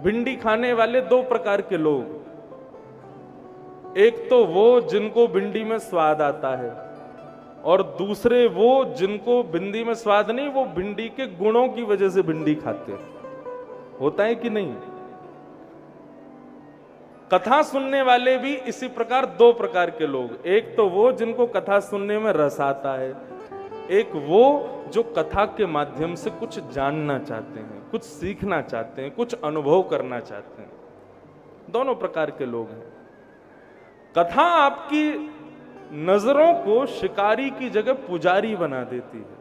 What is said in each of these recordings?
भिंडी खाने वाले दो प्रकार के लोग, एक तो वो जिनको भिंडी में स्वाद आता है, और दूसरे वो जिनको भिंडी में स्वाद नहीं, वो भिंडी के गुणों की वजह से भिंडी खाते हैं। होता है कि नहीं? कथा सुनने वाले भी इसी प्रकार दो प्रकार के लोग, एक तो वो जिनको कथा सुनने में रस आता है, एक वो जो कथा के माध्यम से कुछ जानना चाहते हैं, कुछ सीखना चाहते हैं, कुछ अनुभव करना चाहते हैं। दोनों प्रकार के लोग हैं। कथा आपकी नजरों को शिकारी की जगह पुजारी बना देती है।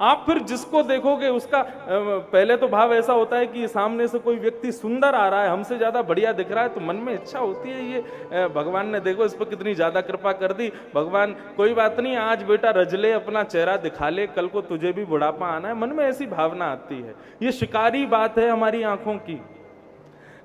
आप फिर जिसको देखोगे उसका पहले तो भाव ऐसा होता है कि सामने से कोई व्यक्ति सुंदर आ रहा है, हमसे ज्यादा बढ़िया दिख रहा है, तो मन में इच्छा होती है ये भगवान ने देखो इस पर कितनी ज्यादा कृपा कर दी, भगवान कोई बात नहीं, आज बेटा रज ले, अपना चेहरा दिखा ले, कल को तुझे भी बुढ़ापा आना है। मन में ऐसी भावना आती है, ये शिकारी बात है हमारी आंखों की।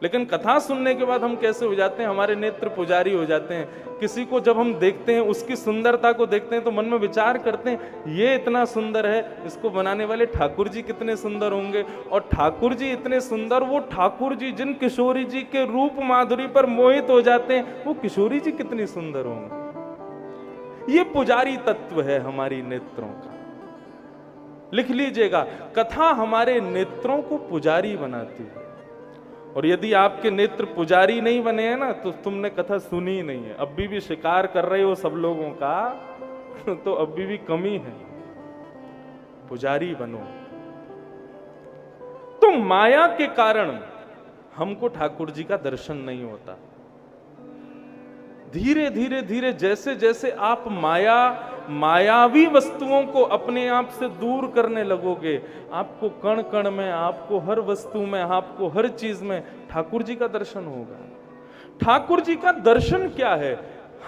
लेकिन कथा सुनने के बाद हम कैसे हो जाते हैं? हमारे नेत्र पुजारी हो जाते हैं। किसी को जब हम देखते हैं, उसकी सुंदरता को देखते हैं, तो मन में विचार करते हैं ये इतना सुंदर है, इसको बनाने वाले ठाकुर जी कितने सुंदर होंगे। और ठाकुर जी इतने सुंदर, वो ठाकुर जी जिन किशोरी जी के रूप माधुरी पर मोहित हो जाते हैं, वो किशोरी जी कितनी सुंदर होंगे। ये पुजारी तत्व है हमारी नेत्रों का। लिख लीजिएगा, कथा हमारे नेत्रों को पुजारी बनाती है। और यदि आपके नेत्र पुजारी नहीं बने हैं ना, तो तुमने कथा सुनी ही नहीं है। अभी भी शिकार कर रहे हो सब लोगों का, तो अभी भी कमी है। पुजारी बनो। तो माया के कारण हमको ठाकुर जी का दर्शन नहीं होता। धीरे धीरे धीरे जैसे जैसे आप मायावी वस्तुओं को अपने आप से दूर करने लगोगे, आपको कण कण में, आपको हर वस्तु में, आपको हर चीज में ठाकुर जी का दर्शन होगा। ठाकुर जी का दर्शन क्या है?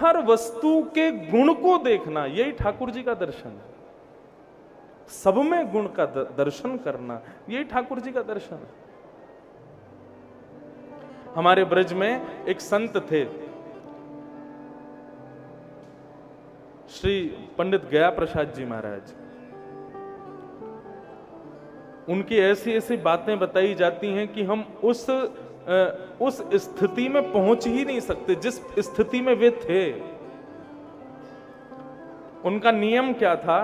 हर वस्तु के गुण को देखना, यही ठाकुर जी का दर्शन है। सब में गुण का दर्शन करना, यही ठाकुर जी का दर्शन है। हमारे ब्रज में एक संत थे, श्री पंडित गया प्रसाद जी महाराज। उनकी ऐसी ऐसी बातें बताई जाती हैं कि हम उस स्थिति में पहुंच ही नहीं सकते जिस स्थिति में वे थे। उनका नियम क्या था?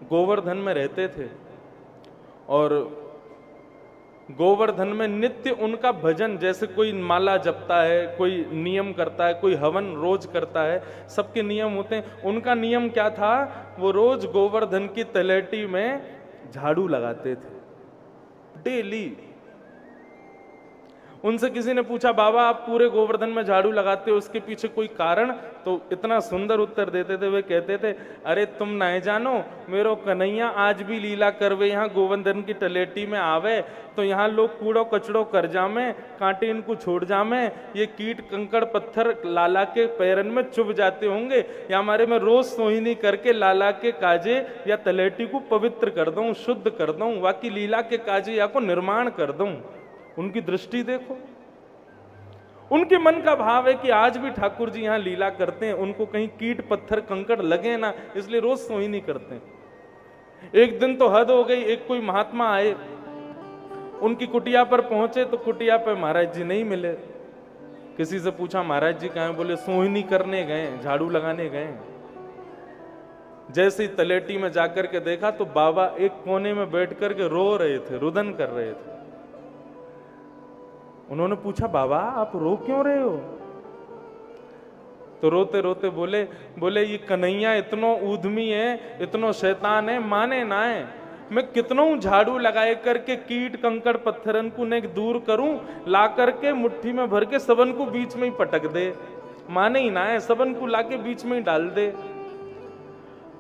गोवर्धन में रहते थे और गोवर्धन में नित्य उनका भजन, जैसे कोई माला जपता है, कोई नियम करता है, कोई हवन रोज करता है, सबके नियम होते हैं। उनका नियम क्या था? वो रोज गोवर्धन की तलेटी में झाड़ू लगाते थे, डेली। उनसे किसी ने पूछा, बाबा आप पूरे गोवर्धन में झाड़ू लगाते हो, उसके पीछे कोई कारण? तो इतना सुंदर उत्तर देते थे, वे कहते थे, अरे तुम नहीं जानो, मेरो कन्हैया आज भी लीला करवे, यहाँ गोवर्धन की तलेटी में आवे तो यहाँ लोग कूड़ो कचड़ो कर जामे, कांटे इनको छोड़ जामे, ये कीट कंकड़ पत्थर लाला के पैरन में चुभ जाते होंगे, या हमारे में रोज सोहिनी करके लाला के काजे या तलेटी को पवित्र कर दूं, शुद्ध कर दूं, वाकी लीला के काजे या को निर्माण कर दूं। उनकी दृष्टि देखो, उनके मन का भाव है कि आज भी ठाकुर जी यहां लीला करते हैं, उनको कहीं कीट पत्थर कंकड़ लगे ना, इसलिए रोज सोहिनी करते हैं। एक दिन तो हद हो गई, एक कोई महात्मा आए, उनकी कुटिया पर पहुंचे तो कुटिया पर महाराज जी नहीं मिले। किसी से पूछा, महाराज जी कहाँ? बोले सोहिनी करने गए, झाड़ू लगाने गए। जैसे ही तलेटी में जाकर के देखा तो बाबा एक कोने में बैठ करके रो रहे थे, रुदन कर रहे थे। उन्होंने पूछा, बाबा आप रो क्यों रहे हो? तो रोते रोते बोले ये कन्हैया इतनो ऊधमी है, इतनो शैतान है, माने ना है। मैं कितनों झाड़ू लगाए करके कीट कंकड़ पत्थरन को ने दूर करूं, ला करके मुट्ठी में भर के सबन को बीच में ही पटक दे, माने ही ना है, सबन को लाके बीच में ही डाल दे।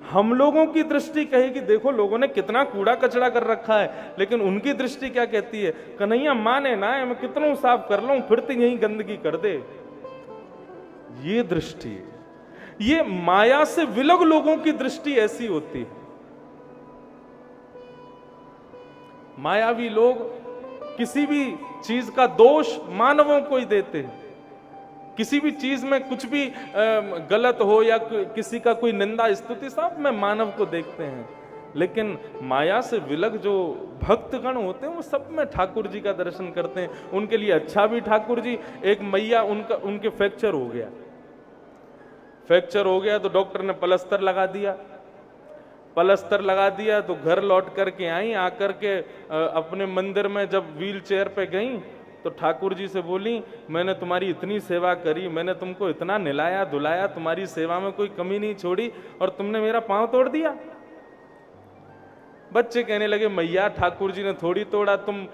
हम लोगों की दृष्टि कहेगी देखो लोगों ने कितना कूड़ा कचड़ा कर रखा है, लेकिन उनकी दृष्टि क्या कहती है? कन्हैया माने ना है, मैं कितना साफ कर लूं, फिर तो यही गंदगी कर दे। ये दृष्टि, ये माया से विलग लोगों की दृष्टि ऐसी होती है। मायावी लोग किसी भी चीज का दोष मानवों को ही देते हैं। किसी भी चीज में कुछ भी गलत हो या किसी का कोई निंदा स्तुति, सब में मानव को देखते हैं। लेकिन माया से विलग जो भक्तगण होते हैं वो सब में ठाकुर जी का दर्शन करते हैं। उनके लिए अच्छा भी ठाकुर जी। एक मैया उनके फ्रैक्चर हो गया तो डॉक्टर ने प्लास्टर लगा दिया तो घर लौट करके आई। आकर के अपने मंदिर में जब व्हील चेयर पे गई तो ठाकुर जी से बोली, मैंने तुम्हारी इतनी सेवा करी, मैंने तुमको इतना नहलाया धुलाया, तुम्हारी सेवा में कोई कमी नहीं छोड़ी और तुमने मेरा पांव तोड़ दिया। बच्चे कहने लगे, मैया ठाकुर जी ने थोड़ी तोड़ा, तुम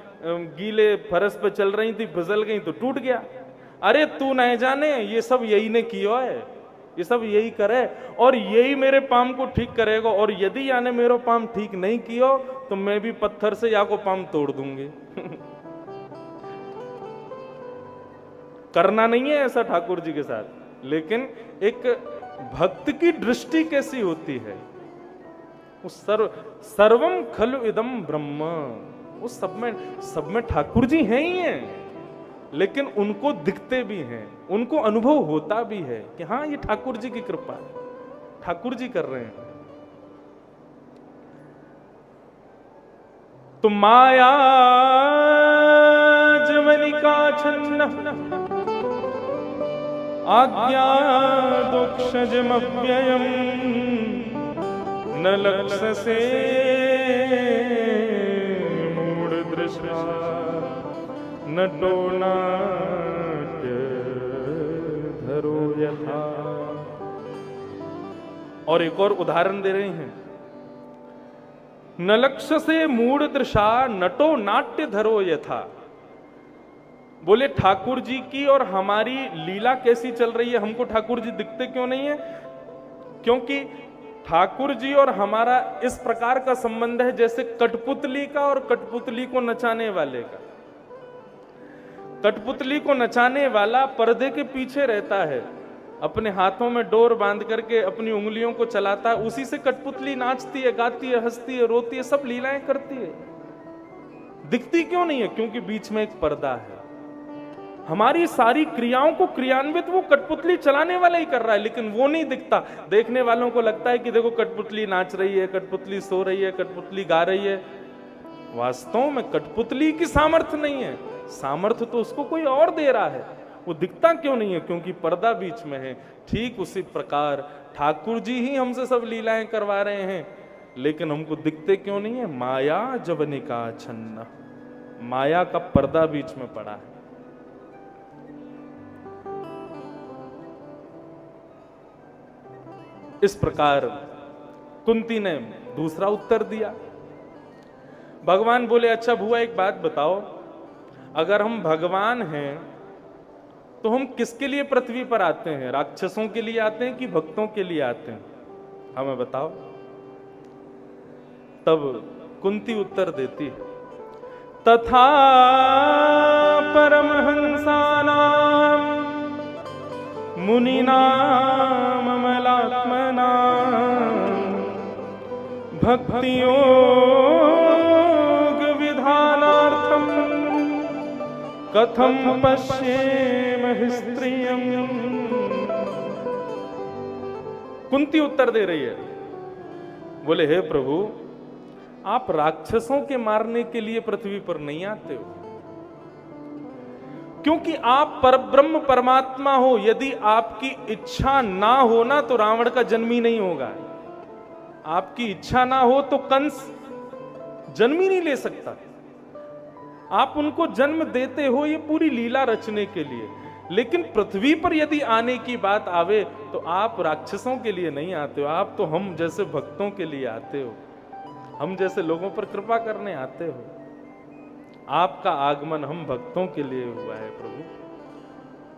गीले फरस पे चल रही थी, फिसल गई तो टूट गया। अरे तू नहीं जाने, ये सब यही ने किया है, ये सब यही करे और यही मेरे पाम को ठीक करेगा। और यदि याने मेरा पाम ठीक नहीं किया तो मैं भी पत्थर से या को पाम तोड़ दूंगी। करना नहीं है ऐसा ठाकुर जी के साथ, लेकिन एक भक्त की दृष्टि कैसी होती है। उस सर्वम खलु इदम ब्रह्म, उस सब में ठाकुर जी हैं ही हैं, लेकिन उनको दिखते भी हैं, उनको अनुभव होता भी है कि हाँ ये ठाकुर जी की कृपा है, ठाकुर जी कर रहे हैं। तो माया जवनिका छन्न आज्ञा दोक्षजमव्ययम् न लक्ष्य से मूढ़ दृष्टा नटो नाट्य धरो यथा। और एक और उदाहरण दे रहे हैं, न लक्ष्य से मूढ़ दृशा नटो नाट्य धरो यथा। बोले ठाकुर जी की और हमारी लीला कैसी चल रही है, हमको ठाकुर जी दिखते क्यों नहीं है? क्योंकि ठाकुर जी और हमारा इस प्रकार का संबंध है जैसे कठपुतली का और कठपुतली को नचाने वाले का। कठपुतली को नचाने वाला पर्दे के पीछे रहता है, अपने हाथों में डोर बांध करके अपनी उंगलियों को चलाता है, उसी से कठपुतली नाचती है, गाती है, हंसती है, रोती है, सब लीलाएं करती है। दिखती क्यों नहीं है? क्योंकि बीच में एक पर्दा है। हमारी सारी क्रियाओं को क्रियान्वित वो कठपुतली चलाने वाला ही कर रहा है, लेकिन वो नहीं दिखता। देखने वालों को लगता है कि देखो कठपुतली नाच रही है, कठपुतली सो रही है, कठपुतली गा रही है। वास्तव में कठपुतली की सामर्थ्य नहीं है, सामर्थ्य तो उसको कोई और दे रहा है। वो दिखता क्यों नहीं है? क्योंकि पर्दा बीच में है। ठीक उसी प्रकार ठाकुर जी ही हमसे सब लीलाएं करवा रहे हैं, लेकिन हमको दिखते क्यों नहीं है? माया जवनिका छन्न, माया का पर्दा बीच में पड़ा है। इस प्रकार कुंती ने दूसरा उत्तर दिया। भगवान बोले, अच्छा बुआ एक बात बताओ, अगर हम भगवान हैं तो हम किसके लिए पृथ्वी पर आते हैं? राक्षसों के लिए आते हैं कि भक्तों के लिए आते हैं? हमें बताओ। तब कुंती उत्तर देती है, तथा परमहंसानां मुनीनाम अमलात्मना भक्ति योग विधानार्थम कथम पश्येम स्त्रियम। कुंती उत्तर दे रही है, बोले हे प्रभु, आप राक्षसों के मारने के लिए पृथ्वी पर नहीं आते हो, क्योंकि आप परब्रह्म परमात्मा हो। यदि आपकी इच्छा ना हो ना तो रावण का जन्म ही नहीं होगा। आपकी इच्छा ना हो तो कंस जन्म ही नहीं ले सकता। आप उनको जन्म देते हो ये पूरी लीला रचने के लिए, लेकिन पृथ्वी पर यदि आने की बात आवे तो आप राक्षसों के लिए नहीं आते हो, आप तो हम जैसे भक्तों के लिए आते हो, हम जैसे लोगों पर कृपा करने आते हो। आपका आगमन हम भक्तों के लिए हुआ है प्रभु।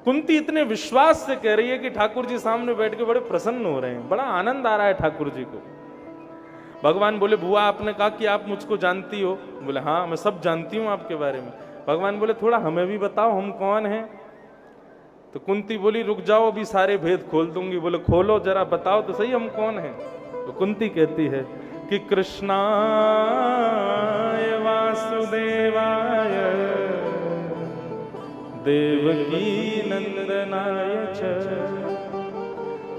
कुंती इतने विश्वास से कह रही है कि ठाकुर जी सामने बैठ के बड़े प्रसन्न हो रहे हैं, बड़ा आनंद आ रहा है ठाकुर जी को। भगवान बोले, बुआ आपने कहा कि आप मुझको जानती हो? बोले हाँ मैं सब जानती हूं आपके बारे में। भगवान बोले, थोड़ा हमें भी बताओ हम कौन हैं? तो कुंती बोली, रुक जाओ अभी सारे भेद खोल दूंगी। बोले खोलो जरा, बताओ तो सही हम कौन हैं। तो कुंती कहती है कि कृष्णाय वासुदेवाय देवकी नंदनाय च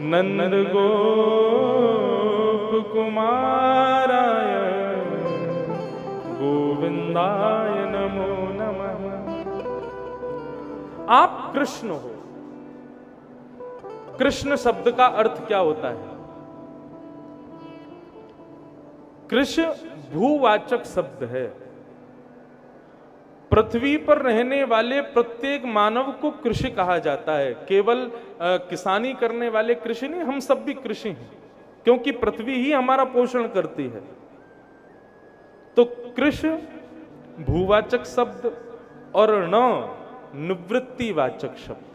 नंद गोप कुमाराय गोविंदाय नमो नमः। आप कृष्ण हो। कृष्ण शब्द का अर्थ क्या होता है? कृष्ण भूवाचक शब्द है। पृथ्वी पर रहने वाले प्रत्येक मानव को कृषि कहा जाता है। केवल किसानी करने वाले कृषि नहीं, हम सब भी कृषि हैं, क्योंकि पृथ्वी ही हमारा पोषण करती है। तो कृषि भूवाचक शब्द और न निवृत्तिवाचक शब्द,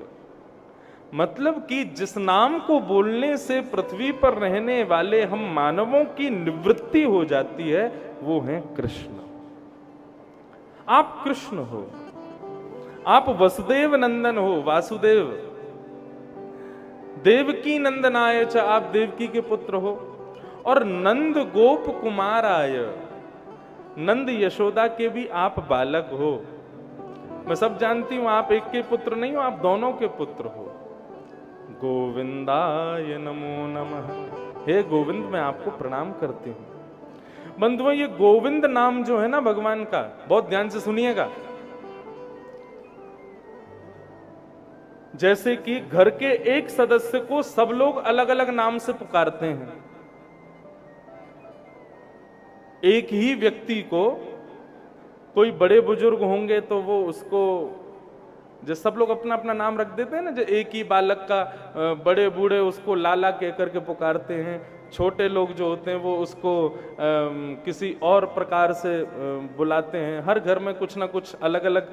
मतलब कि जिस नाम को बोलने से पृथ्वी पर रहने वाले हम मानवों की निवृत्ति हो जाती है, वो है कृष्ण। आप कृष्ण हो। आप वसुदेव नंदन हो, वासुदेव। देवकी नंदनाय च, आप देवकी के पुत्र हो। और नंद गोप कुमाराय, नंद यशोदा के भी आप बालक हो। मैं सब जानती हूं, आप एक के पुत्र नहीं हो, आप दोनों के पुत्र हो। गोविंदाय नमो नमः। हे गोविंद, मैं आपको प्रणाम करती हूं। बंधुओं, ये गोविंद नाम जो है ना भगवान का, बहुत ध्यान से सुनिएगा। जैसे कि घर के एक सदस्य को सब लोग अलग अलग नाम से पुकारते हैं, एक ही व्यक्ति को, कोई बड़े बुजुर्ग होंगे तो वो उसको, जो सब लोग अपना अपना नाम रख देते हैं ना, जो एक ही बालक का बड़े बूढ़े उसको लाला कह करके पुकारते हैं। छोटे लोग जो होते हैं वो उसको किसी और प्रकार से बुलाते हैं। हर घर में कुछ ना कुछ अलग अलग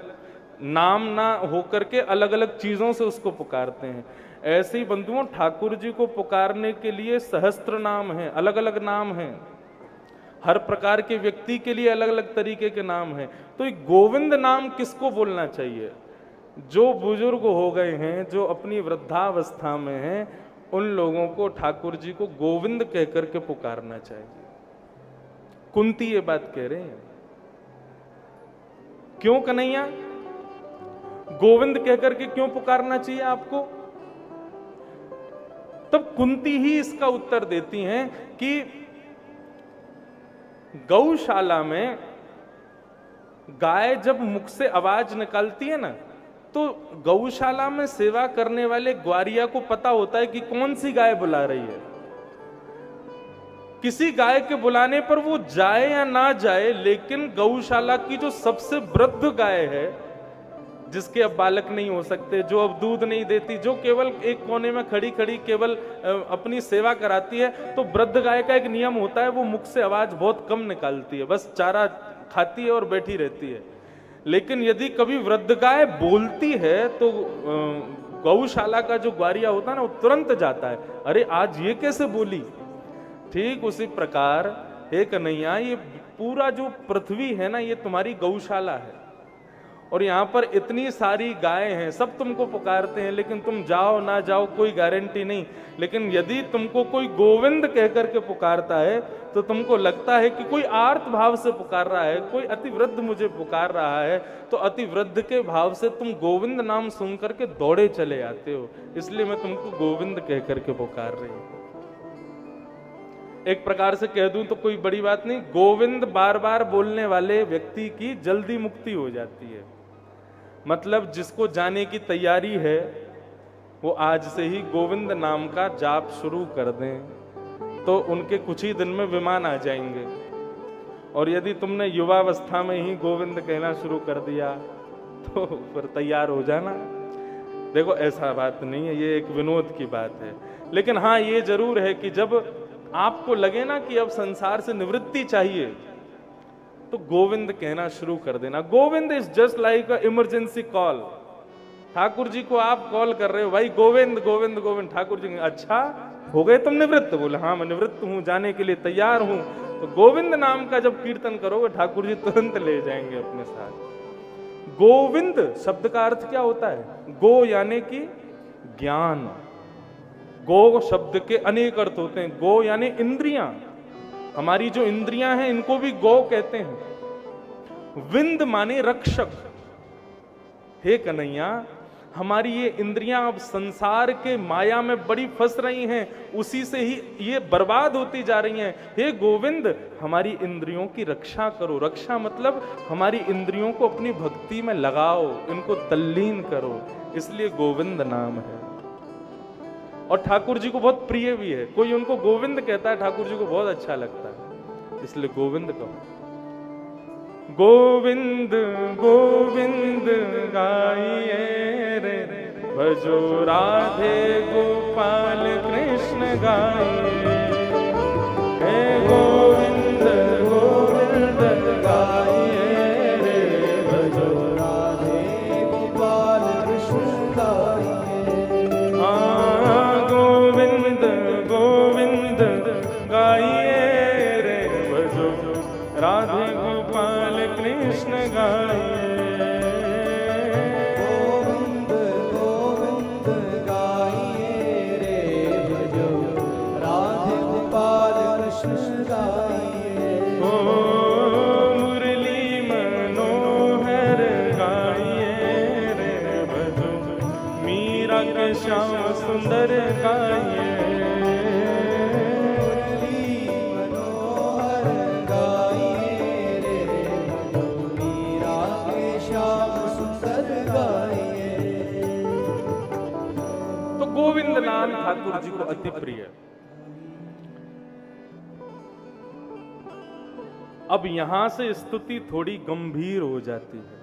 नाम ना होकर के अलग अलग चीजों से उसको पुकारते हैं। ऐसे ही बंधुओं, ठाकुर जी को पुकारने के लिए सहस्त्र नाम हैं, अलग अलग नाम हैं। हर प्रकार के व्यक्ति के लिए अलग अलग तरीके के नाम हैं। तो ये गोविंद नाम किसको बोलना चाहिए? जो बुजुर्ग हो गए हैं, जो अपनी वृद्धावस्था में हैं, उन लोगों को ठाकुर जी को गोविंद कह करके पुकारना चाहिए। कुंती ये बात कह रहे हैं। क्यों कन्हैया, गोविंद कह करके क्यों पुकारना चाहिए आपको? तब कुंती ही इसका उत्तर देती हैं कि गौशाला में गाय जब मुख से आवाज निकालती है ना, तो गौशाला में सेवा करने वाले ग्वारिया को पता होता है कि कौन सी गाय बुला रही है। किसी गाय के बुलाने पर वो जाए या ना जाए, लेकिन गौशाला की जो सबसे वृद्ध गाय है, जिसके अब बालक नहीं हो सकते, जो अब दूध नहीं देती, जो केवल एक कोने में खड़ी खड़ी केवल अपनी सेवा कराती है, तो वृद्ध गाय का एक नियम होता है, वो मुख से आवाज बहुत कम निकालती है, बस चारा खाती है और बैठी रहती है। लेकिन यदि कभी वृद्ध गाय बोलती है तो गौशाला का जो ग्वारिया होता है ना, वो तुरंत जाता है, अरे आज ये कैसे बोली। ठीक उसी प्रकार हे कन्हैया, ये पूरा जो पृथ्वी है ना, ये तुम्हारी गौशाला है, और यहाँ पर इतनी सारी गायें हैं, सब तुमको पुकारते हैं, लेकिन तुम जाओ ना जाओ कोई गारंटी नहीं। लेकिन यदि तुमको कोई गोविंद कह करके पुकारता है, तो तुमको लगता है कि कोई आर्त भाव से पुकार रहा है, कोई अति वृद्ध मुझे पुकार रहा है, तो अति वृद्ध के भाव से तुम गोविंद नाम सुन करके दौड़े चले आते हो। इसलिए मैं तुमको गोविंद कह करके पुकार रही हूं। एक प्रकार से कह दूं तो कोई बड़ी बात नहीं, गोविंद बार बार बोलने वाले व्यक्ति की जल्दी मुक्ति हो जाती है। मतलब जिसको जाने की तैयारी है, वो आज से ही गोविंद नाम का जाप शुरू कर दें, तो उनके कुछ ही दिन में विमान आ जाएंगे। और यदि तुमने युवावस्था में ही गोविंद कहना शुरू कर दिया, तो फिर तैयार हो जाना। देखो, ऐसा बात नहीं है, ये एक विनोद की बात है। लेकिन हाँ, ये जरूर है कि जब आपको लगे ना कि अब संसार से निवृत्ति चाहिए, तो गोविंद कहना शुरू कर देना। Govind is just like a emergency call. Thakur ji को आप कॉल कर रहे हो, भाई गोविंद गोविंद गोविंद। ठाकुर जी, अच्छा हो गए तुम निवृत्त? बोले हाँ, मैं निवृत्त हूं, जाने के लिए तैयार हूं। तो गोविंद नाम का जब कीर्तन करोगे, ठाकुर जी तुरंत ले जाएंगे अपने साथ। गोविंद शब्द का अर्थ क्या होता है? गो यानी कि ज्ञान। गो शब्द के अनेक अर्थ होते हैं। गो यानी इंद्रियां, हमारी जो इंद्रियां हैं इनको भी गो कहते हैं। विंद माने रक्षक। हे कन्हैया, हमारी ये इंद्रियां अब संसार के माया में बड़ी फंस रही हैं, उसी से ही ये बर्बाद होती जा रही हैं। हे गोविंद, हमारी इंद्रियों की रक्षा करो। रक्षा मतलब हमारी इंद्रियों को अपनी भक्ति में लगाओ, इनको तल्लीन करो। इसलिए गोविंद नाम है और ठाकुर जी को बहुत प्रिय भी है। कोई उनको गोविंद कहता है, ठाकुर जी को बहुत अच्छा लगता है, इसलिए गोविंद कहो। गोविंद गोविंद गाइए रे, भजो राधे गोपाल कृष्ण गाइए। हे गोविंद गोविंद गाइए रे, भजो राधे गोपाल कृष्ण गाइए। हाँ, गोविंद गोविंद गाइए रे, भजो राधे गोपाल कृष्ण गाइए। गोविंद गोविंद गाइए रे, भजो राधे गोपाल कृष्ण गाइए। ओ मुरली मनोहर गाइए रे, भजो मीरा के श्याम सुंदर गाइए। गोविंद नाम ठाकुर जी को अति प्रिय। अब यहां से स्तुति थोड़ी गंभीर हो जाती है।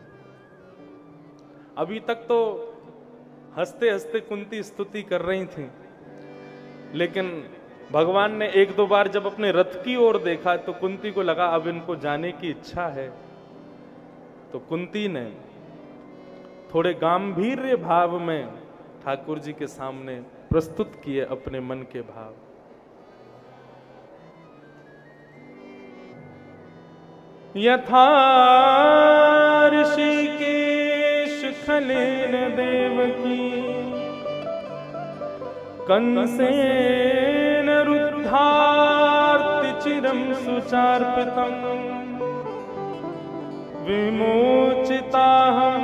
अभी तक तो हंसते हंसते कुंती स्तुति कर रही थी, लेकिन भगवान ने एक दो बार जब अपने रथ की ओर देखा तो कुंती को लगा अब इनको जाने की इच्छा है। तो कुंती ने थोड़े गांभीर्य भाव में ठाकुर जी के सामने प्रस्तुत किए अपने मन के भाव। यथा ऋषिकेश खलेन देवकी, कंसेन रुद्धार्ति चिरं सुचार्पितम्, विमोचिताहं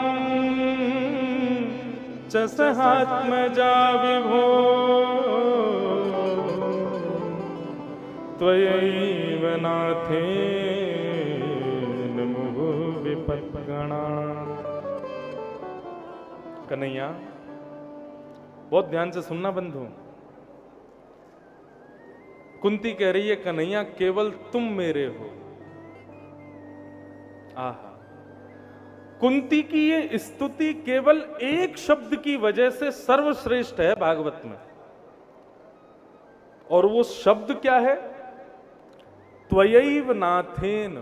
च सहात्मजा विभो, त्वयैव नाथेन मुहुः विपद्गणा। कन्हैया, बहुत ध्यान से सुनना बंधु। कुंती कह रही है कन्हैया केवल तुम मेरे हो। आहा, कुंती की ये स्तुति केवल एक शब्द की वजह से सर्वश्रेष्ठ है भागवत में, और वो शब्द क्या है? त्वयैव नाथेन।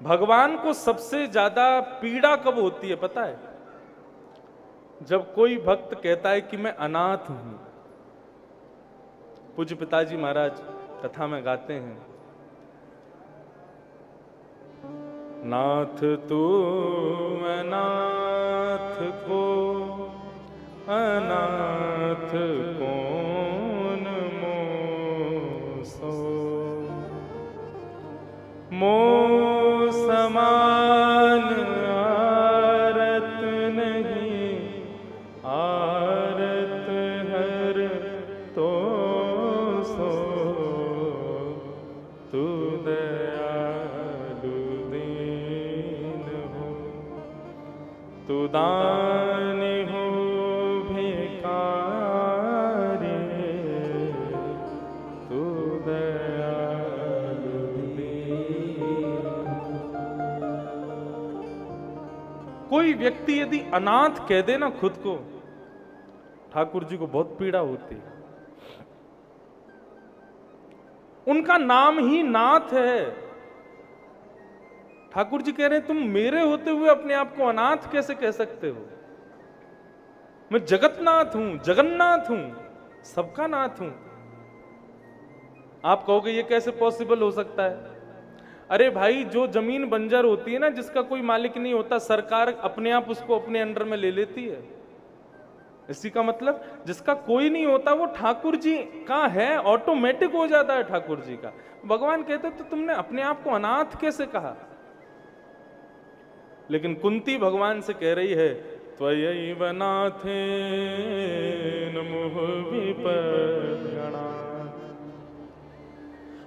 भगवान को सबसे ज्यादा पीड़ा कब होती है पता है? जब कोई भक्त कहता है कि मैं अनाथ हूं। पूज्य पिताजी महाराज कथा में गाते हैं, नाथ तू अनाथ को अनाथ कौन मोसो, मोह समान आरत नहीं, आरत हर तो सो, तू दयालु दीन हो, तू दानी हो भिखारी, तू दयालु दीन। कोई व्यक्ति यदि अनाथ कह दे ना खुद को, ठाकुर जी को बहुत पीड़ा होती है। उनका नाम ही नाथ है। ठाकुर जी कह रहे हैं तुम मेरे होते हुए अपने आप को अनाथ कैसे कह सकते हो? मैं जगतनाथ हूं, जगन्नाथ हूं, सबका नाथ हूं। आप कहोगे ये कैसे पॉसिबल हो सकता है? अरे भाई, जो जमीन बंजर होती है ना, जिसका कोई मालिक नहीं होता, सरकार अपने आप उसको अपने अंडर में ले लेती है। इसी का मतलब जिसका कोई नहीं होता वो ठाकुर जी का है, ऑटोमेटिक हो जाता है ठाकुर जी का। भगवान कहते तो तुमने अपने आप को अनाथ कैसे कहा? लेकिन कुंती भगवान से कह रही है त्वयैव नाथेन मुहुः विपद्गणात्।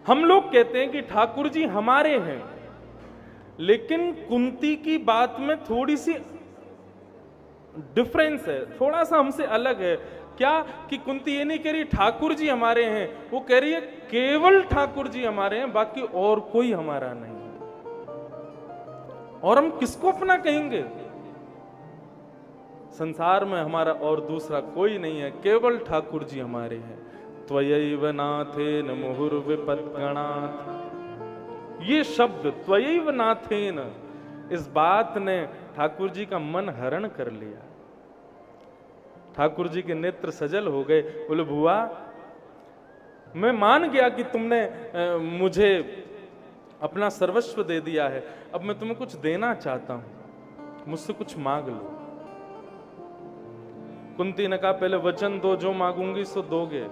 हम लोग कहते हैं कि ठाकुर जी हमारे हैं, लेकिन कुंती की बात में थोड़ी सी डिफरेंस है, थोड़ा सा हमसे अलग है। क्या कि कुंती ये नहीं कह रही ठाकुर जी हमारे हैं, वो कह रही है केवल ठाकुर जी हमारे हैं, बाकी और कोई हमारा नहीं है। और हम किसको अपना कहेंगे? संसार में हमारा और दूसरा कोई नहीं है, केवल ठाकुर जी हमारे हैं। त्वयैव नाथेन मुहुर्विपद्गणात्। ये शब्द त्वयैव नाथेन, इस बात ने ठाकुर जी का मन हरण कर लिया। ठाकुर जी के नेत्र सजल हो गए। बोले बुआ, मैं मान गया कि तुमने मुझे अपना सर्वस्व दे दिया है, अब मैं तुम्हें कुछ देना चाहता हूं, मुझसे कुछ मांग लो। कुंती ने कहा पहले वचन दो, जो मांगूंगी सो दोगे।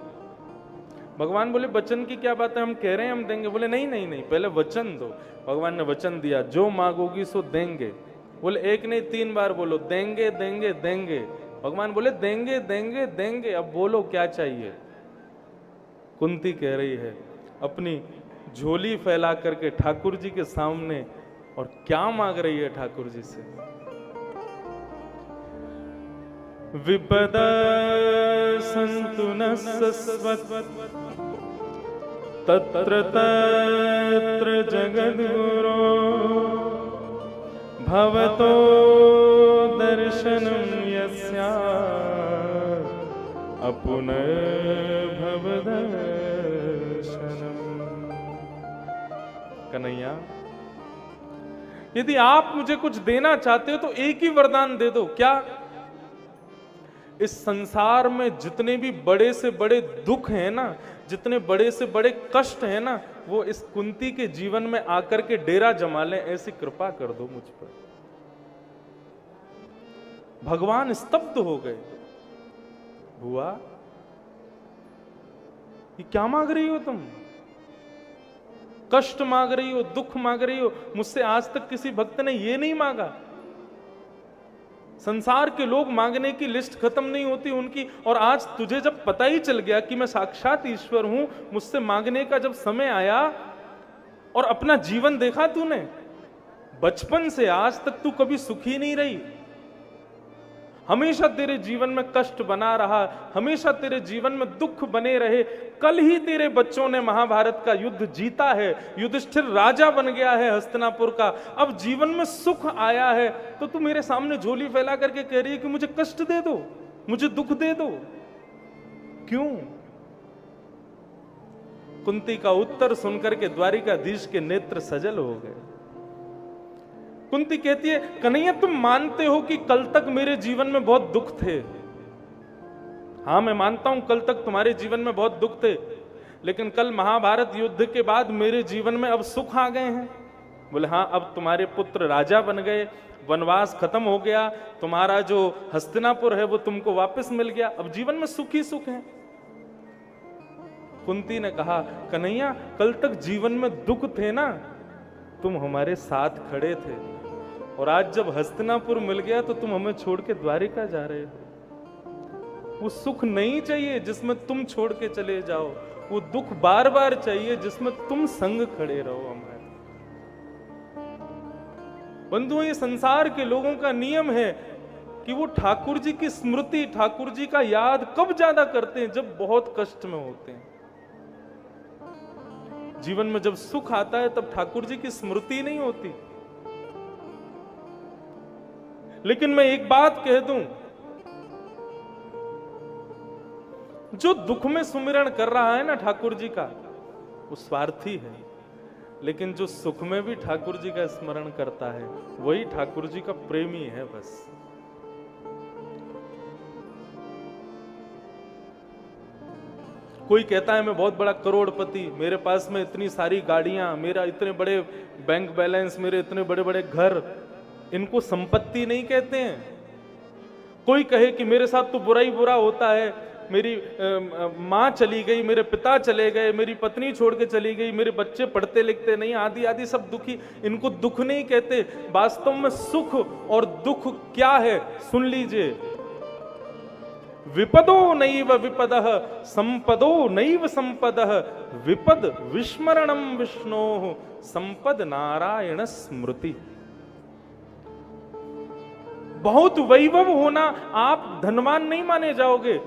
भगवान बोले वचन की क्या बात है, हम कह रहे हैं हम देंगे। बोले नहीं नहीं नहीं, पहले वचन दो। भगवान ने वचन दिया, जो मांगोगी सो देंगे। बोले एक नहीं 3 बार बोलो, देंगे देंगे देंगे। भगवान बोले देंगे देंगे देंगे, अब बोलो क्या चाहिए। कुंती कह रही है अपनी झोली फैला करके ठाकुर जी के सामने, और क्या मांग रही है ठाकुर जी से? विपद सन्तु नः सस्वत् तत्र तत्र जगद्गुरो भवतो दर्शनं यस्यात् अपुनर्भवदर्शनम्। कन्हैया, यदि आप मुझे कुछ देना चाहते हो तो एक ही वरदान दे दो। क्या? इस संसार में जितने भी बड़े से बड़े दुख हैं ना, जितने बड़े से बड़े कष्ट हैं ना, वो इस कुंती के जीवन में आकर के डेरा जमा लें, ऐसी कृपा कर दो मुझ पर। भगवान स्तब्ध हो गए। बुआ, ये क्या मांग रही हो तुम? कष्ट मांग रही हो, दुख मांग रही हो। मुझसे आज तक किसी भक्त ने ये नहीं मांगा। संसार के लोग मांगने की लिस्ट खत्म नहीं होती उनकी, और आज तुझे जब पता ही चल गया कि मैं साक्षात ईश्वर हूं, मुझसे मांगने का जब समय आया और अपना जीवन देखा तूने, बचपन से आज तक तू कभी सुखी नहीं रही। हमेशा तेरे जीवन में कष्ट बना रहा, हमेशा तेरे जीवन में दुख बने रहे। कल ही तेरे बच्चों ने महाभारत का युद्ध जीता है, युधिष्ठिर राजा बन गया है हस्तिनापुर का। अब जीवन में सुख आया है तो तू मेरे सामने झोली फैला करके कह रही है कि मुझे कष्ट दे दो, मुझे दुख दे दो। क्यों? कुंती का उत्तर सुनकर के द्वारिकाधीश के नेत्र सजल हो गए। कुंती कहती है कन्हैया, तुम मानते हो कि कल तक मेरे जीवन में बहुत दुख थे। हाँ, मैं मानता हूं कल तक तुम्हारे जीवन में बहुत दुख थे, लेकिन कल महाभारत युद्ध के बाद मेरे जीवन में अब सुख आ गए हैं। बोले हाँ, अब तुम्हारे पुत्र राजा बन गए, वनवास खत्म हो गया, तुम्हारा जो हस्तिनापुर है वो तुमको वापस मिल गया, अब जीवन में सुख ही सुख है। कुंती ने कहा कन्हैया, कल तक जीवन में दुख थे ना, तुम हमारे साथ खड़े थे, और आज जब हस्तिनापुर मिल गया तो तुम हमें छोड़ के द्वारिका जा रहे हो। वो सुख नहीं चाहिए जिसमें तुम छोड़ के चले जाओ, वो दुख बार बार चाहिए जिसमें तुम संग खड़े रहो हमारे। बंधुओं, ये संसार के लोगों का नियम है कि वो ठाकुर जी की स्मृति, ठाकुर जी का याद कब ज्यादा करते हैं? जब बहुत कष्ट में होते हैं। जीवन में जब सुख आता है तब ठाकुर जी की स्मृति नहीं होती। लेकिन मैं एक बात कह दूं, जो दुख में सुमिरन कर रहा है ना ठाकुर जी का, वो स्वार्थी है। लेकिन जो सुख में भी ठाकुर जी का स्मरण करता है, वही ठाकुर जी का प्रेमी है। बस कोई कहता है मैं बहुत बड़ा करोड़पति, मेरे पास में इतनी सारी गाड़ियां, मेरा इतने बड़े बैंक बैलेंस, मेरे इतने बड़े बड़े घर, इनको संपत्ति नहीं कहते हैं। कोई कहे कि मेरे साथ तो बुरा ही बुरा होता है, मेरी माँ चली गई, मेरे पिता चले गए, मेरी पत्नी छोड़ के चली गई, मेरे बच्चे पढ़ते लिखते नहीं, आदि आदि सब दुखी। इनको दुख नहीं कहते। वास्तव में सुख और दुख क्या है सुन लीजिए। विपदो नैव विपदः संपदो नैव संपदः विपद विस्मरणम विष्णोः संपद नारायण स्मृति। बहुत वैभव होना आप धनवान नहीं माने जाओगे,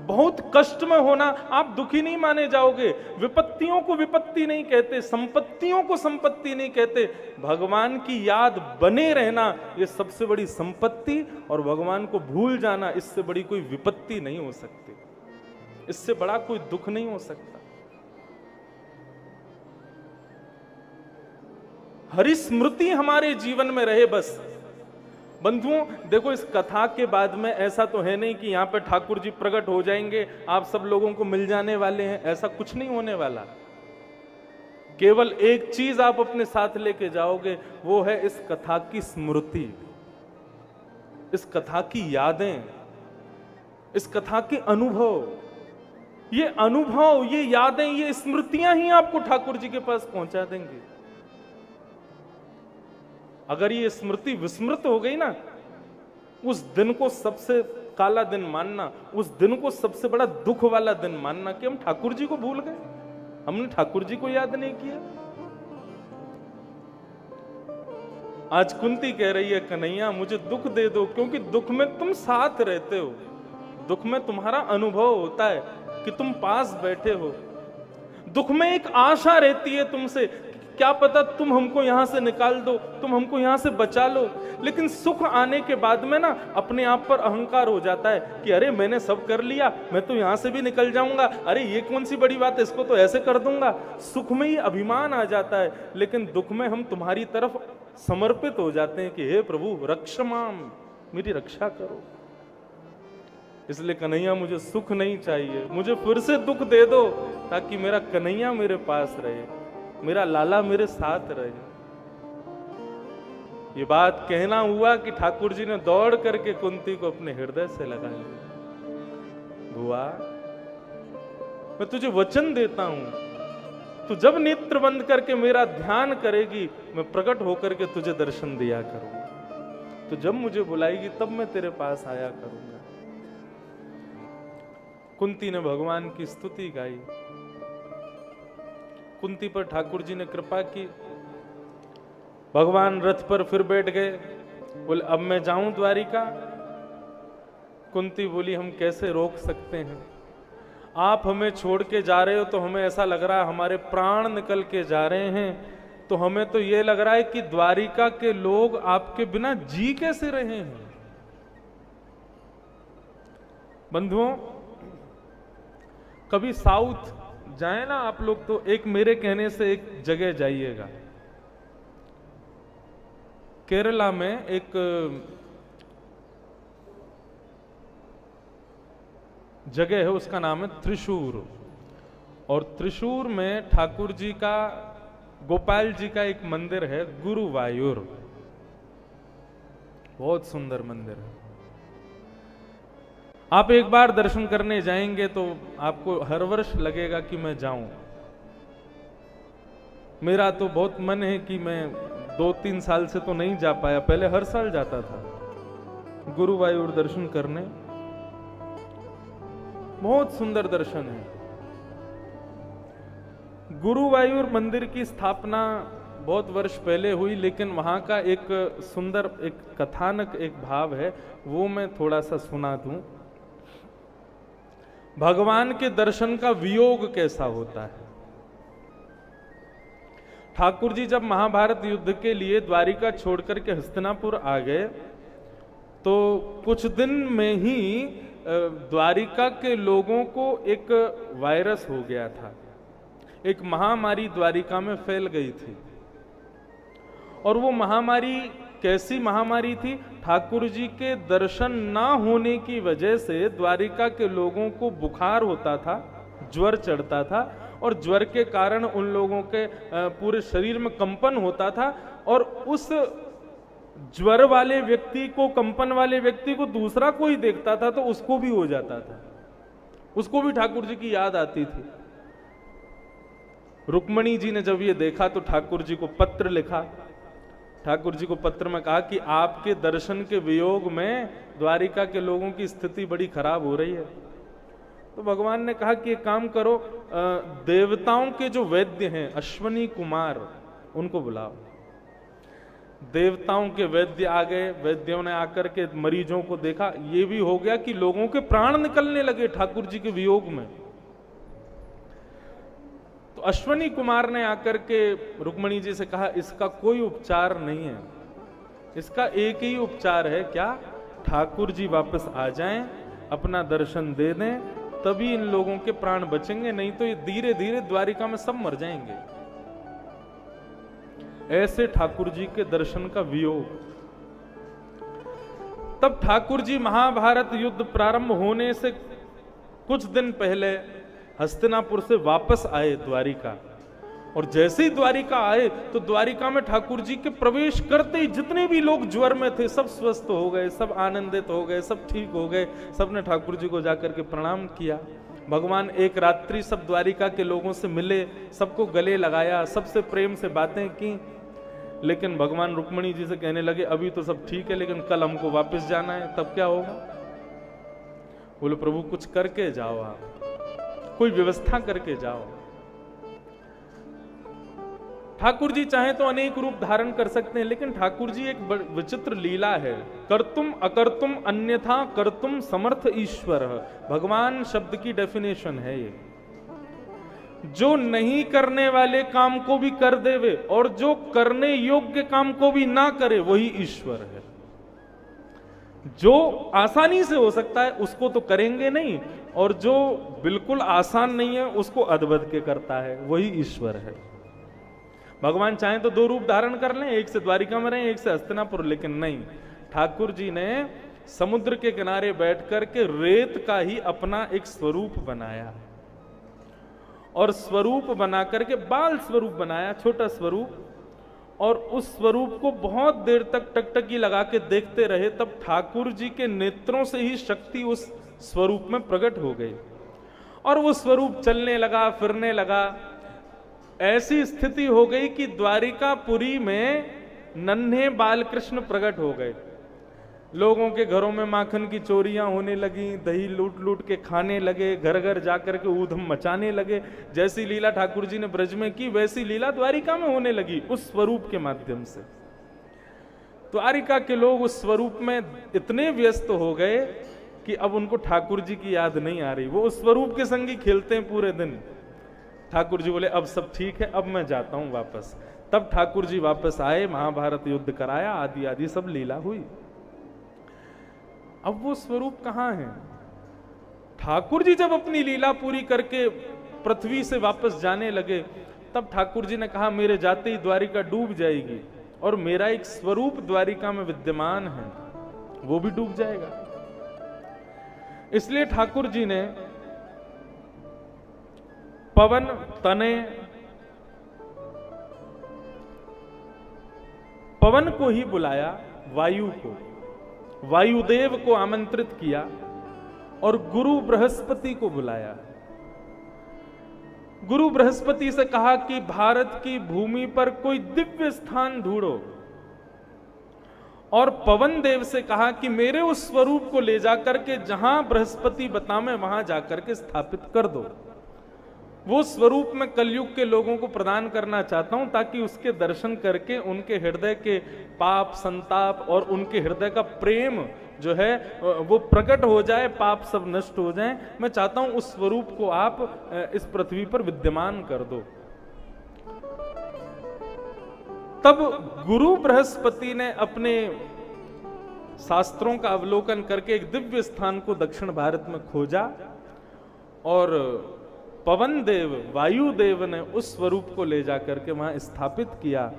बहुत कष्ट में होना आप दुखी नहीं माने जाओगे। विपत्तियों को विपत्ति नहीं कहते, संपत्तियों को संपत्ति नहीं कहते। भगवान की याद बने रहना ये सबसे बड़ी संपत्ति, और भगवान को भूल जाना इससे बड़ी कोई विपत्ति नहीं हो सकती, इससे बड़ा कोई दुख नहीं हो सकता। हरि स्मृति हमारे जीवन में रहे बस। बंधुओं देखो, इस कथा के बाद में ऐसा तो है नहीं कि यहाँ पे ठाकुर जी प्रकट हो जाएंगे, आप सब लोगों को मिल जाने वाले हैं, ऐसा कुछ नहीं होने वाला। केवल एक चीज आप अपने साथ लेके जाओगे, वो है इस कथा की स्मृति, इस कथा की यादें, इस कथा के अनुभव। ये अनुभव, ये यादें, ये स्मृतियां ही आपको ठाकुर जी के पास पहुंचा देंगे। अगर ये स्मृति विस्मृत हो गई ना, उस दिन को सबसे काला दिन मानना, उस दिन को सबसे बड़ा दुख वाला दिन मानना कि हम ठाकुर जी को भूल गए, हमने ठाकुर जी को याद नहीं किया। आज कुंती कह रही है, कन्हैया मुझे दुख दे दो, क्योंकि दुख में तुम साथ रहते हो, दुख में तुम्हारा अनुभव होता है कि तुम पास बैठे हो। दुख में एक आशा रहती है तुमसे, क्या पता तुम हमको यहां से निकाल दो, तुम हमको यहां से बचा लो। लेकिन सुख आने के बाद में ना अपने आप पर अहंकार हो जाता है कि अरे मैंने सब कर लिया, मैं तो यहां से भी निकल जाऊंगा, अरे ये कौन सी बड़ी बात है, इसको तो ऐसे कर दूंगा। सुख में ही अभिमान आ जाता है, लेकिन दुख में हम तुम्हारी तरफ समर्पित हो जाते हैं कि हे प्रभु रक्षमाम, मेरी रक्षा करो। इसलिए कन्हैया मुझे सुख नहीं चाहिए, मुझे फिर से दुख दे दो, ताकि मेरा कन्हैया मेरे पास रहे, मेरा लाला मेरे साथ रहे। ये बात कहना हुआ कि ठाकुर जी ने दौड़ करके कुंती को अपने हृदय से लगा लिया। बुआ मैं तुझे वचन देता हूं, तू जब नेत्र बंद करके मेरा ध्यान करेगी, मैं प्रकट होकर के तुझे दर्शन दिया करूंगा। तो जब मुझे बुलाएगी तब मैं तेरे पास आया करूंगा। कुंती ने भगवान की स्तुति गाई। कुंती पर ठाकुर जी ने कृपा की। भगवान रथ पर फिर बैठ गए। बोले अब मैं जाऊं द्वारिका? कुंती बोली हम कैसे रोक सकते हैं, आप हमें छोड़ के जा रहे हो तो हमें ऐसा लग रहा है हमारे प्राण निकल के जा रहे हैं, तो हमें तो ये लग रहा है कि द्वारिका के लोग आपके बिना जी कैसे रहे हैं। बंधुओं कभी साउथ जाए ना आप लोग, तो एक मेरे कहने से एक जगह जाइएगा। केरला में एक जगह है, उसका नाम है त्रिशूर। और त्रिशूर में ठाकुर जी का, गोपाल जी का एक मंदिर है, गुरुवायूर। बहुत सुंदर मंदिर है। आप एक बार दर्शन करने जाएंगे तो आपको हर वर्ष लगेगा कि मैं जाऊं। मेरा तो बहुत मन है कि मैं 2-3 साल से तो नहीं जा पाया, पहले हर साल जाता था गुरुवायूर दर्शन करने। बहुत सुंदर दर्शन है। गुरुवायूर मंदिर की स्थापना बहुत वर्ष पहले हुई, लेकिन वहां का एक सुंदर एक कथानक, एक भाव है, वो मैं थोड़ा सा सुना दूं। भगवान के दर्शन का वियोग कैसा होता है। ठाकुर जी जब महाभारत युद्ध के लिए द्वारिका छोड़कर के हस्तिनापुर आ गए, तो कुछ दिन में ही द्वारिका के लोगों को एक वायरस हो गया था, एक महामारी द्वारिका में फैल गई थी। और वो महामारी कैसी महामारी थी? ठाकुर जी के दर्शन ना होने की वजह से द्वारिका के लोगों को बुखार होता था, ज्वर चढ़ता था, और ज्वर के कारण उन लोगों के पूरे शरीर में कंपन होता था, और उस ज्वर वाले व्यक्ति को, कंपन वाले व्यक्ति को दूसरा कोई देखता था तो उसको भी हो जाता था। उसको भी ठाकुर जी की याद आती थी। रुक्मणी जी ने जब ये देखा तो ठाकुर जी को पत्र लिखा। ठाकुर जी को पत्र में कहा कि आपके दर्शन के वियोग में द्वारिका के लोगों की स्थिति बड़ी खराब हो रही है। तो भगवान ने कहा कि एक काम करो, देवताओं के जो वैद्य हैं अश्वनी कुमार, उनको बुलाओ। देवताओं के वैद्य आ गए। वैद्यों ने आकर के मरीजों को देखा। ये भी हो गया कि लोगों के प्राण निकलने लगे ठाकुर जी के वियोग में। तो अश्वनी कुमार ने आकर के रुक्मणी जी से कहा, इसका कोई उपचार नहीं है, इसका एक ही उपचार है। क्या? ठाकुर जी वापस आ जाएं, अपना दर्शन दे दें, तभी इन लोगों के प्राण बचेंगे, नहीं तो ये धीरे धीरे द्वारिका में सब मर जाएंगे। ऐसे ठाकुर जी के दर्शन का वियोग। तब ठाकुर जी महाभारत युद्ध प्रारंभ होने से कुछ दिन पहले हस्तिनापुर से वापस आए द्वारिका। और जैसे ही द्वारिका आए तो द्वारिका में ठाकुर जी के प्रवेश करते ही जितने भी लोग ज्वर में थे सब स्वस्थ हो गए, सब आनंदित हो गए, सब ठीक हो गए। सबने ठाकुर जी को जाकर के प्रणाम किया। भगवान एक रात्रि सब द्वारिका के लोगों से मिले, सबको गले लगाया, सबसे प्रेम से बातें की। लेकिन भगवान रुक्मणी जी से कहने लगे, अभी तो सब ठीक है लेकिन कल हमको वापस जाना है, तब क्या होगा? बोले, प्रभु कुछ करके जाओ, आप कोई व्यवस्था करके जाओ। ठाकुर जी चाहे तो अनेक रूप धारण कर सकते हैं, लेकिन ठाकुर जी एक विचित्र लीला है। कर्तुम अकर्तुम अन्यथा कर्तुम समर्थ ईश्वर। भगवान शब्द की डेफिनेशन है ये। जो नहीं करने वाले काम को भी कर देवे और जो करने योग्य काम को भी ना करे, वही ईश्वर है। जो आसानी से हो सकता है उसको तो करेंगे नहीं, और जो बिल्कुल आसान नहीं है उसको अधबद के करता है, वही ईश्वर है। भगवान चाहे तो दो रूप धारण कर लें, एक से द्वारिका में रहें, एक से हस्तिनापुर, लेकिन नहीं। ठाकुर जी ने समुद्र के किनारे बैठ कर के रेत का ही अपना एक स्वरूप बनाया, और स्वरूप बना करके बाल स्वरूप बनाया, छोटा स्वरूप, और उस स्वरूप को बहुत देर तक टकटकी लगा के देखते रहे। तब ठाकुर जी के नेत्रों से ही शक्ति उस स्वरूप में प्रकट हो गई, और वो स्वरूप चलने लगा, फिरने लगा। ऐसी स्थिति हो गई कि द्वारिकापुरी में नन्हे बाल कृष्ण प्रकट हो गए। लोगों के घरों में माखन की चोरियां होने लगी, दही लूट लूट के खाने लगे, घर घर जाकर के ऊधम मचाने लगे। जैसी लीला ठाकुर जी ने ब्रज में की, वैसी लीला द्वारिका में होने लगी उस स्वरूप के माध्यम से। द्वारिका के लोग उस स्वरूप में इतने व्यस्त हो गए कि अब उनको ठाकुर जी की याद नहीं आ रही। वो उस स्वरूप के संग ही खेलते हैं पूरे दिन। ठाकुर जी बोले, अब सब ठीक है, अब मैं जाता हूं वापस। तब ठाकुर जी वापस आए, महाभारत युद्ध कराया, आदि आदि सब लीला हुई। अब वो स्वरूप कहां है? ठाकुर जी जब अपनी लीला पूरी करके पृथ्वी से वापस जाने लगे, तब ठाकुर जी ने कहा, मेरे जाते ही द्वारिका डूब जाएगी, और मेरा एक स्वरूप द्वारिका में विद्यमान है, वो भी डूब जाएगा। इसलिए ठाकुर जी ने पवन तने, पवन को ही बुलाया, वायु को, वायुदेव को आमंत्रित किया, और गुरु बृहस्पति को बुलाया। गुरु बृहस्पति से कहा कि भारत की भूमि पर कोई दिव्य स्थान ढूंढो, और पवन देव से कहा कि मेरे उस स्वरूप को ले जाकर के जहां बृहस्पति बतावे वहां जाकर के स्थापित कर दो। वो स्वरूप मैं कलयुग के लोगों को प्रदान करना चाहता हूं, ताकि उसके दर्शन करके उनके हृदय के पाप संताप और उनके हृदय का प्रेम जो है वो प्रकट हो जाए, पाप सब नष्ट हो जाएं। मैं चाहता हूं उस स्वरूप को आप इस पृथ्वी पर विद्यमान कर दो। तब गुरु बृहस्पति ने अपने शास्त्रों का अवलोकन करके एक दिव्य स्थान को दक्षिण भारत में खोजा, और पवन देव वायुदेव ने उस स्वरूप को ले जाकर के वहां स्थापित किया,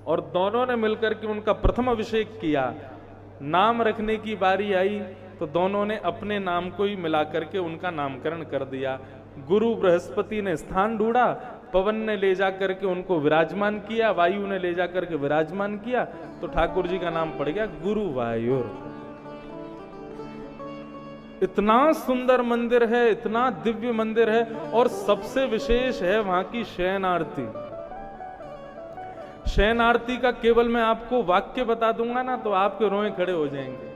और दोनों ने मिलकर के उनका प्रथम अभिषेक किया। नाम रखने की बारी आई तो दोनों ने अपने नाम को ही मिलाकर के उनका नामकरण कर दिया। गुरु बृहस्पति ने स्थान ढूंढा, पवन ने ले जाकर के उनको विराजमान किया, वायु ने ले जाकर के विराजमान किया, तो ठाकुर जी का नाम पड़ गया गुरु वायुर। इतना सुंदर मंदिर है, इतना दिव्य मंदिर है, और सबसे विशेष है वहां की शयन आरती। शयन आरती का केवल मैं आपको वाक्य बता दूंगा ना तो आपके रोए खड़े हो जाएंगे।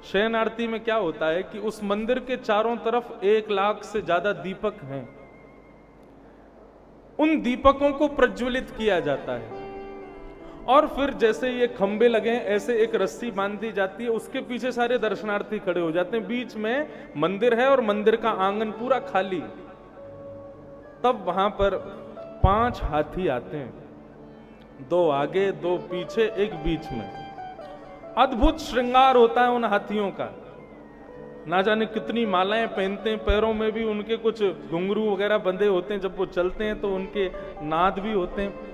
शयन आरती में क्या होता है कि उस मंदिर के चारों तरफ 1 लाख से ज्यादा दीपक हैं। उन दीपकों को प्रज्वलित किया जाता है और फिर जैसे ये खंबे लगे हैं ऐसे एक रस्सी बांध दी जाती है, उसके पीछे सारे दर्शनार्थी खड़े हो जाते हैं। बीच में मंदिर है और मंदिर का आंगन पूरा खाली। तब वहां पर 5 हाथी आते हैं, 2 आगे 2 पीछे, एक बीच में। अद्भुत श्रृंगार होता है उन हाथियों का, ना जाने कितनी मालाएं पहनते हैं, पैरों में भी उनके कुछ घुंघरू वगैरह बंधे होते हैं, जब वो चलते हैं तो उनके नाद भी होते हैं।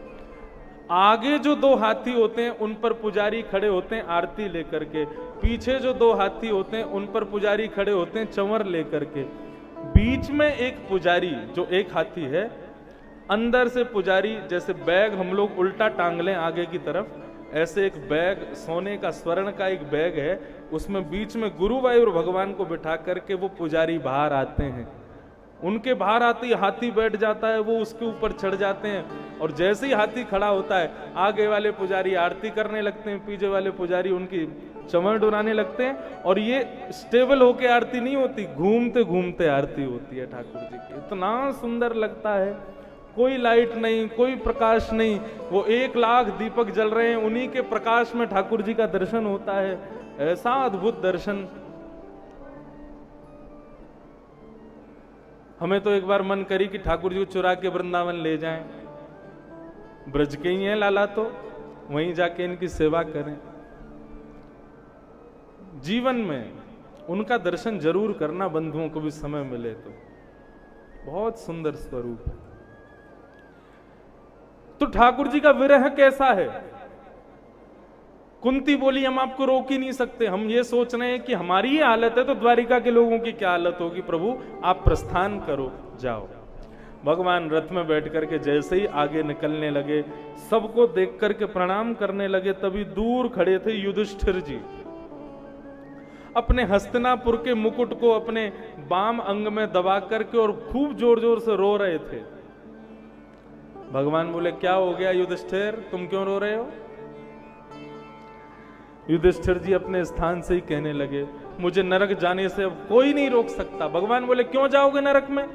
आगे जो 2 हाथी होते हैं उन पर पुजारी खड़े होते हैं आरती लेकर के, पीछे जो 2 हाथी होते हैं उन पर पुजारी खड़े होते हैं चंवर लेकर के। बीच में एक पुजारी जो एक हाथी है, अंदर से पुजारी जैसे बैग हम लोग उल्टा टांग लें आगे की तरफ, ऐसे एक बैग सोने का स्वर्ण का एक बैग है, उसमें बीच में गुरुवायूर भगवान को बिठा करके वो पुजारी बाहर आते हैं। उनके बाहर आते ही हाथी बैठ जाता है, वो उसके ऊपर चढ़ जाते हैं और जैसे ही हाथी खड़ा होता है आगे वाले पुजारी आरती करने लगते हैं, पीछे वाले पुजारी उनकी चमर डुराने लगते हैं। और ये स्टेबल होके आरती नहीं होती, घूमते घूमते आरती होती है ठाकुर जी की। इतना सुंदर लगता है, कोई लाइट नहीं, कोई प्रकाश नहीं, वो 1 लाख दीपक जल रहे हैं, उन्हीं के प्रकाश में ठाकुर जी का दर्शन होता है। ऐसा अद्भुत दर्शन। हमें तो एक बार मन करी कि ठाकुर जी को चुरा के वृंदावन ले जाएं, ब्रज के ही हैं लाला तो वहीं जाके इनकी सेवा करें। जीवन में उनका दर्शन जरूर करना बंधुओं को भी समय मिले तो। बहुत सुंदर स्वरूप है। तो ठाकुर जी का विरह कैसा है? कुंती बोली हम आपको रोक ही नहीं सकते, हम ये सोच रहे हैं कि हमारी ये हालत है तो द्वारिका के लोगों की क्या हालत होगी, प्रभु आप प्रस्थान करो, जाओ। भगवान रथ में बैठ करके जैसे ही आगे निकलने लगे, सबको देख करके प्रणाम करने लगे, तभी दूर खड़े थे युधिष्ठिर जी, अपने हस्तिनापुर के मुकुट को अपने बाम अंग में दबा करके और खूब जोर जोर से रो रहे थे। भगवान बोले क्या हो गया युधिष्ठिर, तुम क्यों रो रहे हो? युधिष्ठिर जी अपने स्थान से ही कहने लगे मुझे नरक जाने से अब कोई नहीं रोक सकता। भगवान बोले क्यों जाओगे नरक में?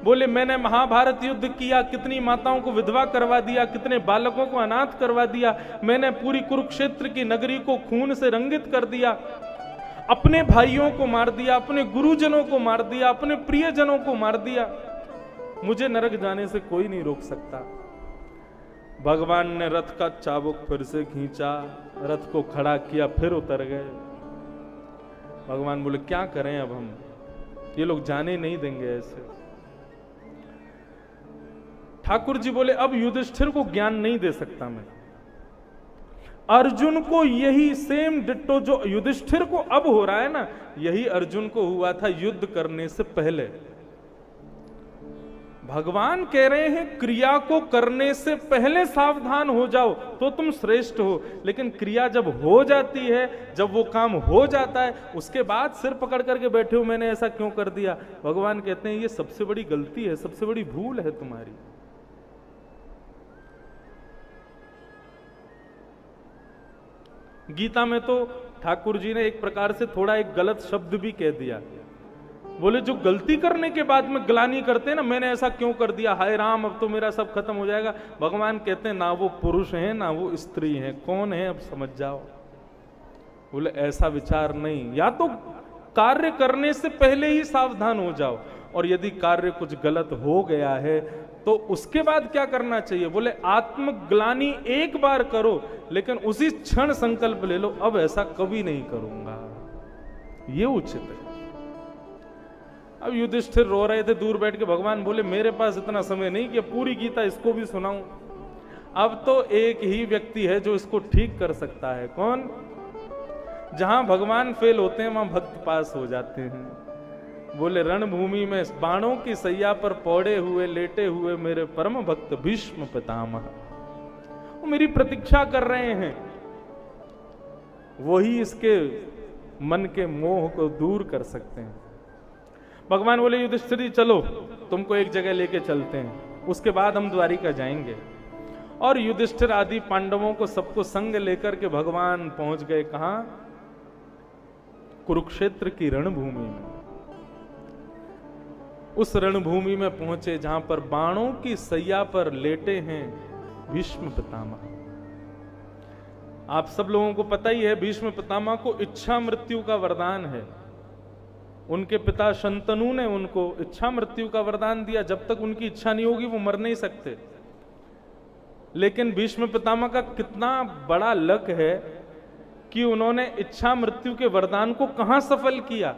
बोले मैंने महाभारत युद्ध किया, कितनी माताओं को विधवा करवा दिया, कितने बालकों को अनाथ करवा दिया, मैंने पूरी कुरुक्षेत्र की नगरी को खून से रंगित कर दिया, अपने भाइयों को मार दिया, अपने गुरुजनों को मार दिया, अपने प्रियजनों को मार दिया, मुझे नरक जाने से कोई नहीं रोक सकता। भगवान ने रथ का चाबुक फिर से खींचा, रथ को खड़ा किया, फिर उतर गए। भगवान बोले क्या करें अब हम, ये लोग जाने नहीं देंगे ऐसे। ठाकुर जी बोले अब युधिष्ठिर को ज्ञान नहीं दे सकता मैं। अर्जुन को यही सेम डिट्टो जो युधिष्ठिर को अब हो रहा है ना, यही अर्जुन को हुआ था युद्ध करने से पहले। भगवान कह रहे हैं क्रिया को करने से पहले सावधान हो जाओ तो तुम श्रेष्ठ हो, लेकिन क्रिया जब हो जाती है, जब वो काम हो जाता है, उसके बाद सिर पकड़ करके बैठे हो मैंने ऐसा क्यों कर दिया। भगवान कहते हैं ये सबसे बड़ी गलती है, सबसे बड़ी भूल है तुम्हारी। गीता में तो ठाकुर जी ने एक प्रकार से थोड़ा एक गलत शब्द भी कह दिया। बोले जो गलती करने के बाद में ग्लानि करते हैं ना, मैंने ऐसा क्यों कर दिया, हाय राम अब तो मेरा सब खत्म हो जाएगा। भगवान कहते हैं ना वो पुरुष हैं ना वो स्त्री हैं, कौन है अब समझ जाओ। बोले ऐसा विचार नहीं, या तो कार्य करने से पहले ही सावधान हो जाओ, और यदि कार्य कुछ गलत हो गया है तो उसके बाद क्या करना चाहिए। बोले आत्मग्लानि एक बार करो, लेकिन उसी क्षण संकल्प ले लो अब ऐसा कभी नहीं करूंगा, ये उचित है। अब युधिष्ठिर रो रहे थे दूर बैठ के। भगवान बोले मेरे पास इतना समय नहीं कि पूरी गीता इसको भी सुनाऊं। अब तो एक ही व्यक्ति है जो इसको ठीक कर सकता है। कौन? जहां भगवान फेल होते हैं वहां भक्त पास हो जाते हैं। बोले रणभूमि में बाणों की सैया पर पौड़े हुए लेटे हुए मेरे परम भक्त भीष्म पितामह, वो मेरी प्रतीक्षा कर रहे हैं, वही इसके मन के मोह को दूर कर सकते हैं। भगवान बोले युधिष्ठिर जी चलो, तुमको एक जगह लेके चलते हैं, उसके बाद हम द्वारिका जाएंगे। और युधिष्ठिर आदि पांडवों को सबको संग लेकर के भगवान पहुंच गए कहां? कुरुक्षेत्र की रणभूमि में। उस रणभूमि में पहुंचे जहां पर बाणों की सैया पर लेटे हैं भीष्म पितामह। आप सब लोगों को पता ही है भीष्म पितामह को इच्छा मृत्यु का वरदान है। उनके पिता शंतनु ने उनको इच्छा मृत्यु का वरदान दिया, जब तक उनकी इच्छा नहीं होगी वो मर नहीं सकते। लेकिन भीष्म पितामह का कितना बड़ा लक है कि उन्होंने इच्छा मृत्यु के वरदान को कहां सफल किया।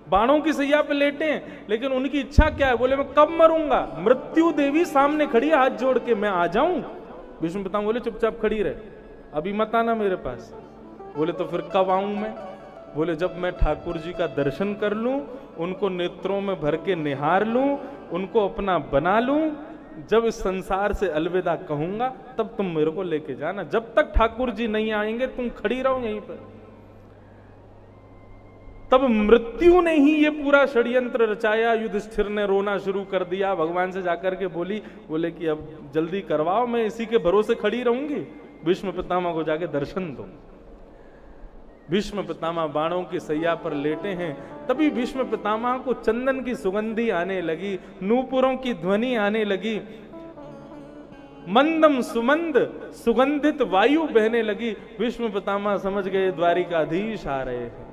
बाणों की सैया पे लेटे हैं, लेकिन उनकी इच्छा क्या है? बोले मैं कब मरूंगा? मृत्यु देवी सामने खड़ी है हाथ जोड़ के, मैं आ जाऊं? भीष्म पितामह बोले चुपचाप खड़ी रहे, अभी मत आना मेरे पास। बोले तो फिर कब आऊं मैं? बोले जब मैं ठाकुर जी का दर्शन कर लूं, उनको नेत्रों में भर के निहार लूं, उनको अपना बना लूं, जब इस संसार से अलविदा कहूंगा तब तुम मेरे को लेके जाना। जब तक ठाकुर जी नहीं आएंगे तुम खड़ी रहो यहीं पर। तब मृत्यु ने ही ये पूरा षड्यंत्र रचाया। युधिष्ठिर ने रोना शुरू कर दिया, भगवान से जाकर के बोले कि अब जल्दी करवाओ, मैं इसी के भरोसे खड़ी रहूंगी, भीष्म पितामह को जाके दर्शन दो। भीष्म पितामह बाणों की सैया पर लेटे हैं। तभी भीष्म पितामह को चंदन की सुगंधी आने लगी, नूपुरों की ध्वनि आने लगी, मंदम सुमंद सुगंधित वायु बहने लगी। भीष्म पितामह समझ गए द्वारिकाधीश आ रहे हैं।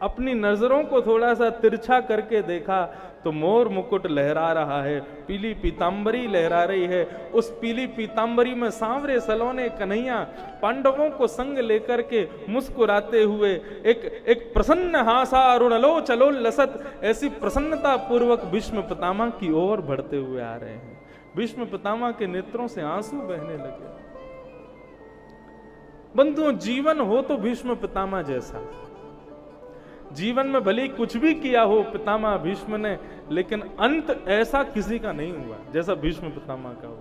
अपनी नजरों को थोड़ा सा तिरछा करके देखा तो मोर मुकुट लहरा रहा है, पीली पीतांबरी लहरा रही है। उस पीली पीतांबरी में सांवरे सलोने कन्हैया पांडवों को संग लेकर के मुस्कुराते हुए एक प्रसन्न हासा अरुणलो चलो लसत, ऐसी प्रसन्नता पूर्वक भीष्म पितामह की ओर बढ़ते हुए आ रहे हैं। भीष्म पितामह के नेत्रों से आंसू बहने लगे। बंधुओं, जीवन हो तो भीष्म पितामह जैसा। जीवन में भले कुछ भी किया हो पितामह भीष्म ने, लेकिन अंत ऐसा किसी का नहीं हुआ जैसा भीष्म पितामह का हुआ।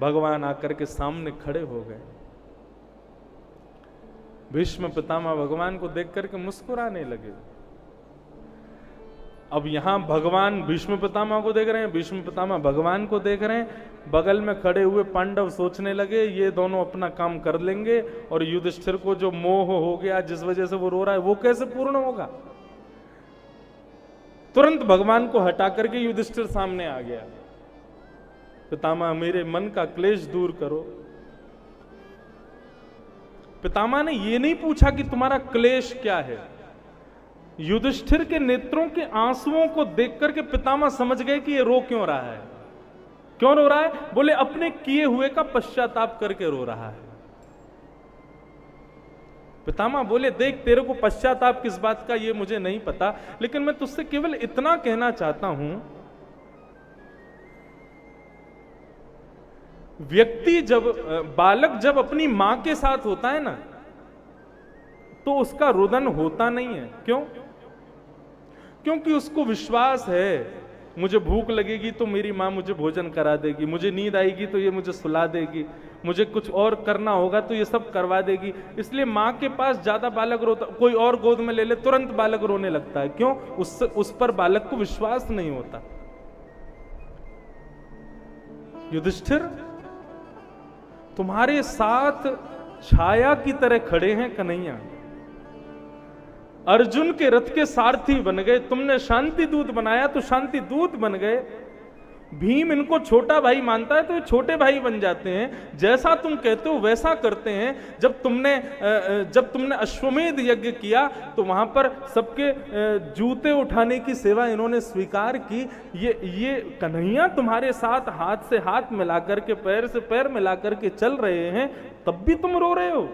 भगवान आकर के सामने खड़े हो गए। भीष्म पितामह भगवान को देख करके मुस्कुराने लगे। अब यहां भगवान भीष्म पितामह को देख रहे हैं, भीष्म पितामह भगवान को देख रहे हैं। बगल में खड़े हुए पांडव सोचने लगे ये दोनों अपना काम कर लेंगे, और युधिष्ठिर को जो मोह हो गया जिस वजह से वो रो रहा है वो कैसे पूर्ण होगा। तुरंत भगवान को हटा करके युधिष्ठिर सामने आ गया। पितामह मेरे मन का क्लेश दूर करो। पितामह ने ये नहीं पूछा कि तुम्हारा क्लेश क्या है। युधिष्ठिर के नेत्रों के आंसुओं को देख करके पितामह समझ गए कि ये रो क्यों रहा है। क्यों रो रहा है? बोले अपने किए हुए का पश्चाताप करके रो रहा है। पितामह बोले देख तेरे को पश्चाताप किस बात का ये मुझे नहीं पता, लेकिन मैं तुझसे केवल इतना कहना चाहता हूं, व्यक्ति बालक जब अपनी मां के साथ होता है ना तो उसका रुदन होता नहीं है। क्यों? क्योंकि उसको विश्वास है मुझे भूख लगेगी तो मेरी माँ मुझे भोजन करा देगी, मुझे नींद आएगी तो ये मुझे सुला देगी, मुझे कुछ और करना होगा तो ये सब करवा देगी। इसलिए माँ के पास ज्यादा बालक रोता, कोई और गोद में ले ले तुरंत बालक रोने लगता है। क्यों? उस पर बालक को विश्वास नहीं होता। युधिष्ठिर तुम्हारे साथ छाया की तरह खड़े हैं कन्हैया, अर्जुन के रथ के सारथी बन गए, तुमने शांति दूत बनाया तो शांति दूत बन गए। भीम इनको छोटा भाई मानता है तो ये छोटे भाई बन जाते हैं। जैसा तुम कहते हो वैसा करते हैं। जब तुमने अश्वमेध यज्ञ किया तो वहां पर सबके जूते उठाने की सेवा इन्होंने स्वीकार की। ये कन्हैया तुम्हारे साथ हाथ से हाथ मिलाकर के पैर से पैर मिलाकर के चल रहे हैं, तब भी तुम रो रहे हो।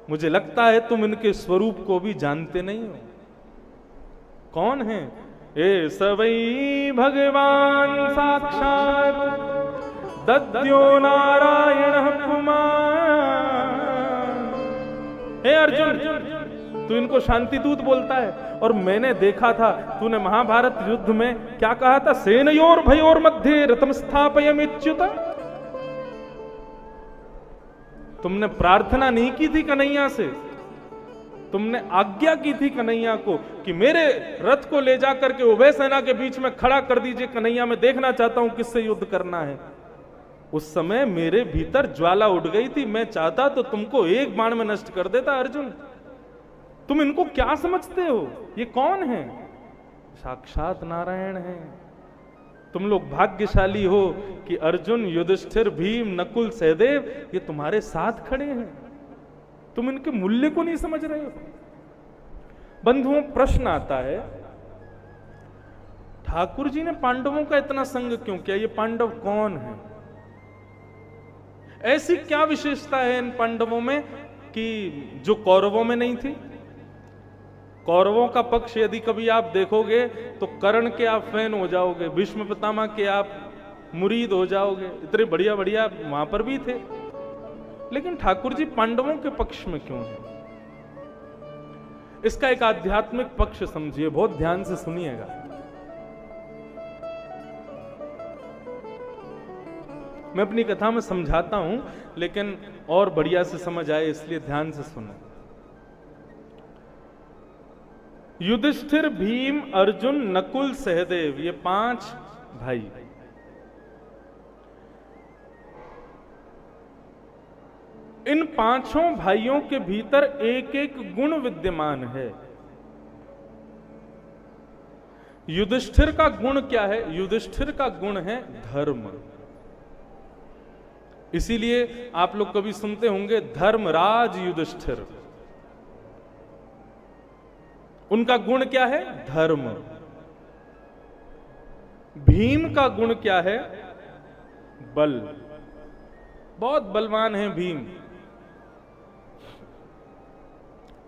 मुझे लगता है तुम इनके स्वरूप को भी जानते नहीं हो। कौन है? ए सवई भगवान साक्षात दद्यो नारायण कुमार। हे अर्जुन, तू इनको शांति दूत बोलता है, और मैंने देखा था तूने महाभारत युद्ध में क्या कहा था? सेनयोर भयोर मध्य रथम स्थापयमेच्युत। तुमने प्रार्थना नहीं की थी कन्हैया से तुमने आज्ञा की थी कन्हैया को कि मेरे रथ को ले जाकर के उभय सेना के बीच में खड़ा कर दीजिए, कन्हैया मैं देखना चाहता हूं किससे युद्ध करना है। उस समय मेरे भीतर ज्वाला उठ गई थी, मैं चाहता तो तुमको एक बाण में नष्ट कर देता अर्जुन। तुम इनको क्या समझते हो, ये कौन है? साक्षात नारायण है। तुम लोग भाग्यशाली हो कि अर्जुन, युधिष्ठिर, भीम, नकुल, सहदेव ये तुम्हारे साथ खड़े हैं। तुम इनके मूल्य को नहीं समझ रहे हो। बंधुओं, प्रश्न आता है, ठाकुर जी ने पांडवों का इतना संग क्यों किया? ये पांडव कौन है? ऐसी क्या विशेषता है इन पांडवों में कि जो कौरवों में नहीं थी? कौरवों का पक्ष यदि कभी आप देखोगे तो कर्ण के आप फैन हो जाओगे, भीष्म पितामह के आप मुरीद हो जाओगे, इतने बढ़िया बढ़िया वहां पर भी थे। लेकिन ठाकुर जी पांडवों के पक्ष में क्यों है? इसका एक आध्यात्मिक पक्ष समझिए, बहुत ध्यान से सुनिएगा। मैं अपनी कथा में समझाता हूं, लेकिन और बढ़िया से समझ आए इसलिए ध्यान से सुनो। युधिष्ठिर, भीम, अर्जुन, नकुल, सहदेव, ये 5 भाई, इन 5 भाइयों के भीतर एक एक गुण विद्यमान है। युधिष्ठिर का गुण क्या है? युधिष्ठिर का गुण है धर्म। इसीलिए आप लोग कभी सुनते होंगे धर्मराज युधिष्ठिर। उनका गुण क्या है? धर्म। भीम का गुण क्या है? बल। बहुत बलवान है भीम,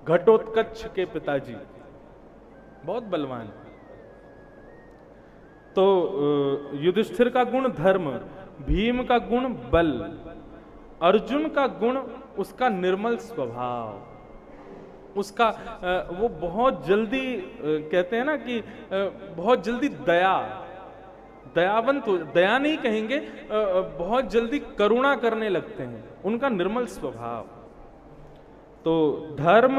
घटोत्कच के पिताजी, बहुत बलवान। तो युधिष्ठिर का गुण धर्म, भीम का गुण बल, अर्जुन का गुण उसका निर्मल स्वभाव, उसका वो बहुत जल्दी कहते हैं ना कि बहुत जल्दी दयावंत, दया नहीं कहेंगे, बहुत जल्दी करुणा करने लगते हैं, उनका निर्मल स्वभाव। तो धर्म,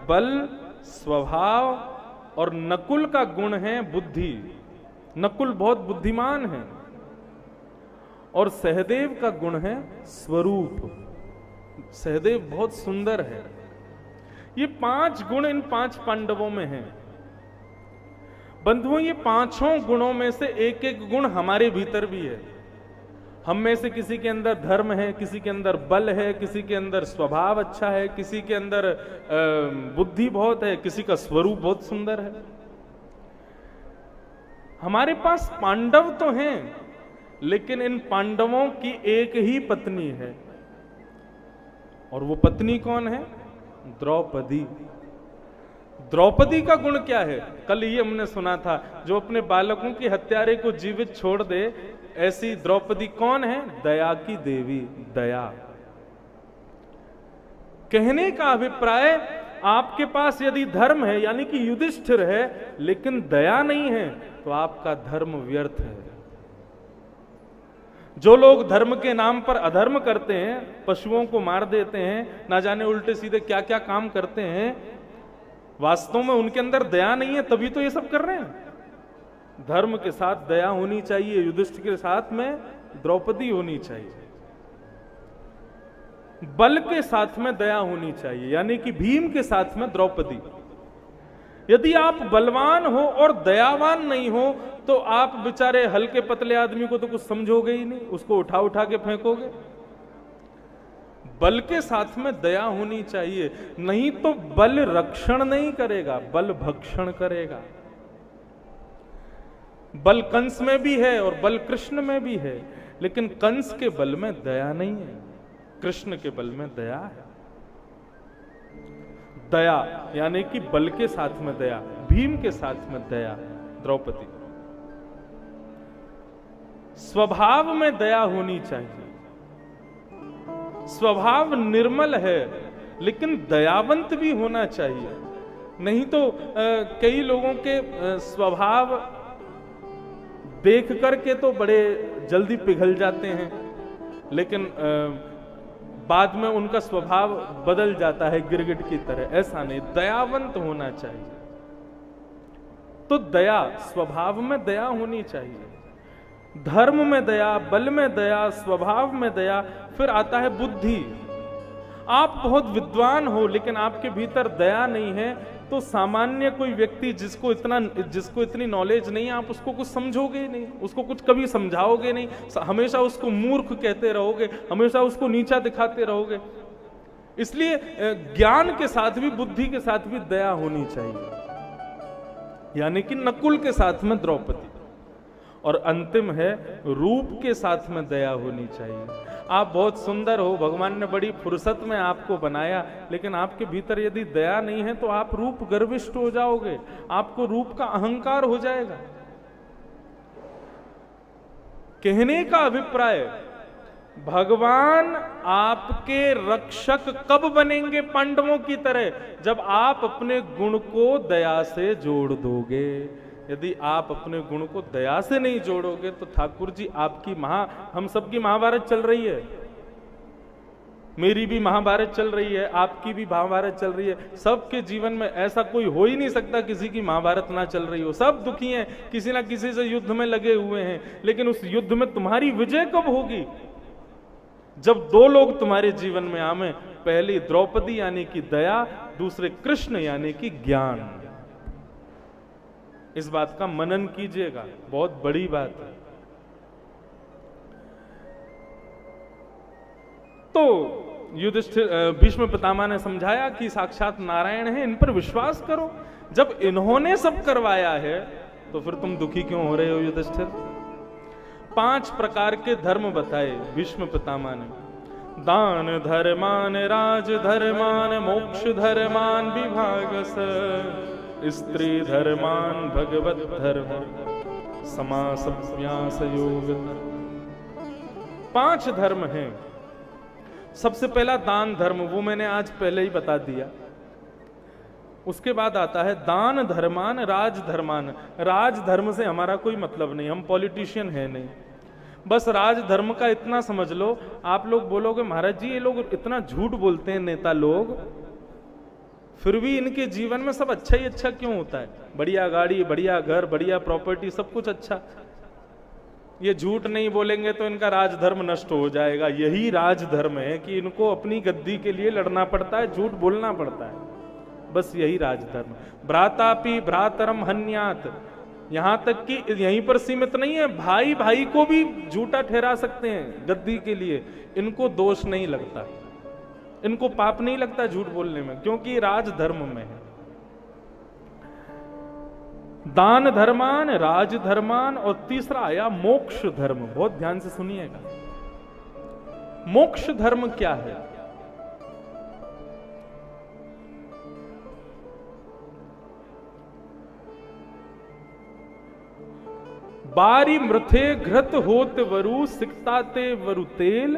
बल, स्वभाव, और नकुल का गुण है बुद्धि। नकुल बहुत बुद्धिमान है। और सहदेव का गुण है स्वरूप। सहदेव बहुत सुंदर है। ये 5 गुण इन 5 पांडवों में हैं। बंधुओं, ये 5 गुणों में से एक एक गुण हमारे भीतर भी है। हम में से किसी के अंदर धर्म है, किसी के अंदर बल है, किसी के अंदर स्वभाव अच्छा है, किसी के अंदर बुद्धि बहुत है, किसी का स्वरूप बहुत सुंदर है। हमारे पास पांडव तो हैं, लेकिन इन पांडवों की एक ही पत्नी है। और वो पत्नी कौन है? द्रौपदी। द्रौपदी का गुण क्या है? कल ये हमने सुना था, जो अपने बालकों की हत्यारे को जीवित छोड़ दे, ऐसी द्रौपदी कौन है? दया की देवी, दया। कहने का अभिप्राय, आपके पास यदि धर्म है यानी कि युधिष्ठिर है, लेकिन दया नहीं है, तो आपका धर्म व्यर्थ है। जो लोग धर्म के नाम पर अधर्म करते हैं, पशुओं को मार देते हैं, ना जाने उल्टे सीधे क्या क्या काम करते हैं, वास्तव में उनके अंदर दया नहीं है, तभी तो ये सब कर रहे हैं। धर्म के साथ दया होनी चाहिए। युधिष्ठिर के साथ में द्रौपदी होनी चाहिए। बल के साथ में दया होनी चाहिए, यानी कि भीम के साथ में द्रौपदी। यदि आप बलवान हो और दयावान नहीं हो, तो आप बेचारे हल्के पतले आदमी को तो कुछ समझोगे ही नहीं, उसको उठा उठा के फेंकोगे। बल के साथ में दया होनी चाहिए, नहीं तो बल रक्षण नहीं करेगा, बल भक्षण करेगा। बल कंस में भी है और बल कृष्ण में भी है, लेकिन कंस के बल में दया नहीं है, कृष्ण के बल में दया है। दया यानी कि बल के साथ में दया, भीम के साथ में दया, द्रौपदी। स्वभाव में दया होनी चाहिए। स्वभाव निर्मल है, लेकिन दयावंत भी होना चाहिए। नहीं तो कई लोगों के स्वभाव देख करके तो बड़े जल्दी पिघल जाते हैं, लेकिन बाद में उनका स्वभाव बदल जाता है गिरगिट की तरह, ऐसा नहीं, दयावंत होना चाहिए। तो दया, स्वभाव में दया होनी चाहिए, धर्म में दया, बल में दया, स्वभाव में दया। फिर आता है बुद्धि। आप बहुत विद्वान हो लेकिन आपके भीतर दया नहीं है, तो सामान्य कोई व्यक्ति जिसको इतनी नॉलेज नहीं है, आप उसको कुछ समझोगे नहीं, उसको कुछ कभी समझाओगे नहीं, हमेशा उसको मूर्ख कहते रहोगे, हमेशा उसको नीचा दिखाते रहोगे। इसलिए ज्ञान के साथ भी, बुद्धि के साथ भी दया होनी चाहिए, यानी कि नकुल के साथ में द्रौपदी। और अंतिम है, रूप के साथ में दया होनी चाहिए। आप बहुत सुंदर हो, भगवान ने बड़ी फुर्सत में आपको बनाया, लेकिन आपके भीतर यदि दया नहीं है तो आप रूप गर्विष्ठ हो जाओगे, आपको रूप का अहंकार हो जाएगा। कहने का अभिप्राय, भगवान आपके रक्षक कब बनेंगे पांडवों की तरह? जब आप अपने गुण को दया से जोड़ दोगे। यदि आप अपने गुण को दया से नहीं जोड़ोगे तो ठाकुर जी आपकी हम सबकी महाभारत चल रही है, मेरी भी महाभारत चल रही है, आपकी भी महाभारत चल रही है, सबके जीवन में ऐसा कोई हो ही नहीं सकता किसी की महाभारत ना चल रही हो। सब दुखी हैं, किसी ना किसी से युद्ध में लगे हुए हैं, लेकिन उस युद्ध में तुम्हारी विजय कब होगी? जब दो लोग तुम्हारे जीवन में आवे, पहली द्रौपदी यानी कि दया, दूसरे कृष्ण यानी कि ज्ञान। इस बात का मनन कीजिएगा, बहुत बड़ी बात है। तो युधिष्ठिर, भीष्म पितामह ने समझाया कि साक्षात नारायण है, इन पर विश्वास करो। जब इन्होंने सब करवाया है तो फिर तुम दुखी क्यों हो रहे हो युधिष्ठिर? 5 प्रकार के धर्म बताए भीष्म पितामह ने। दान धर्मान, राज धर्मान, मोक्ष धर्मान विभागस, स्त्री धर्मान, भगवत धर्म, समासव्यास योग। 5 धर्म हैं। सबसे पहला दान धर्म, वो मैंने आज पहले ही बता दिया। उसके बाद आता है दान धर्मान, राज धर्मान। राज धर्म से हमारा कोई मतलब नहीं, हम पॉलिटिशियन है नहीं, बस राज धर्म का इतना समझ लो। आप लोग बोलोगे महाराज जी ये लोग इतना झूठ बोलते हैं नेता लोग, फिर भी इनके जीवन में सब अच्छा ही अच्छा क्यों होता है? बढ़िया गाड़ी, बढ़िया घर, बढ़िया प्रॉपर्टी, सब कुछ अच्छा। ये झूठ नहीं बोलेंगे तो इनका राजधर्म नष्ट हो जाएगा। यही राजधर्म है कि इनको अपनी गद्दी के लिए लड़ना पड़ता है, झूठ बोलना पड़ता है, बस यही राजधर्म। भ्रातापि भ्रातरम हन्यात, यहां तक कि यहीं पर सीमित नहीं है, भाई भाई को भी झूठा ठहरा सकते हैं गद्दी के लिए। इनको दोष नहीं लगता, इनको पाप नहीं लगता झूठ बोलने में, क्योंकि राजधर्म में है। दान धर्मान, राज धर्मान, और तीसरा आया मोक्ष धर्म। बहुत ध्यान से सुनिएगा, मोक्ष धर्म क्या है? बारी मृथे घृत होत वरु, सिकताते वरु तेल,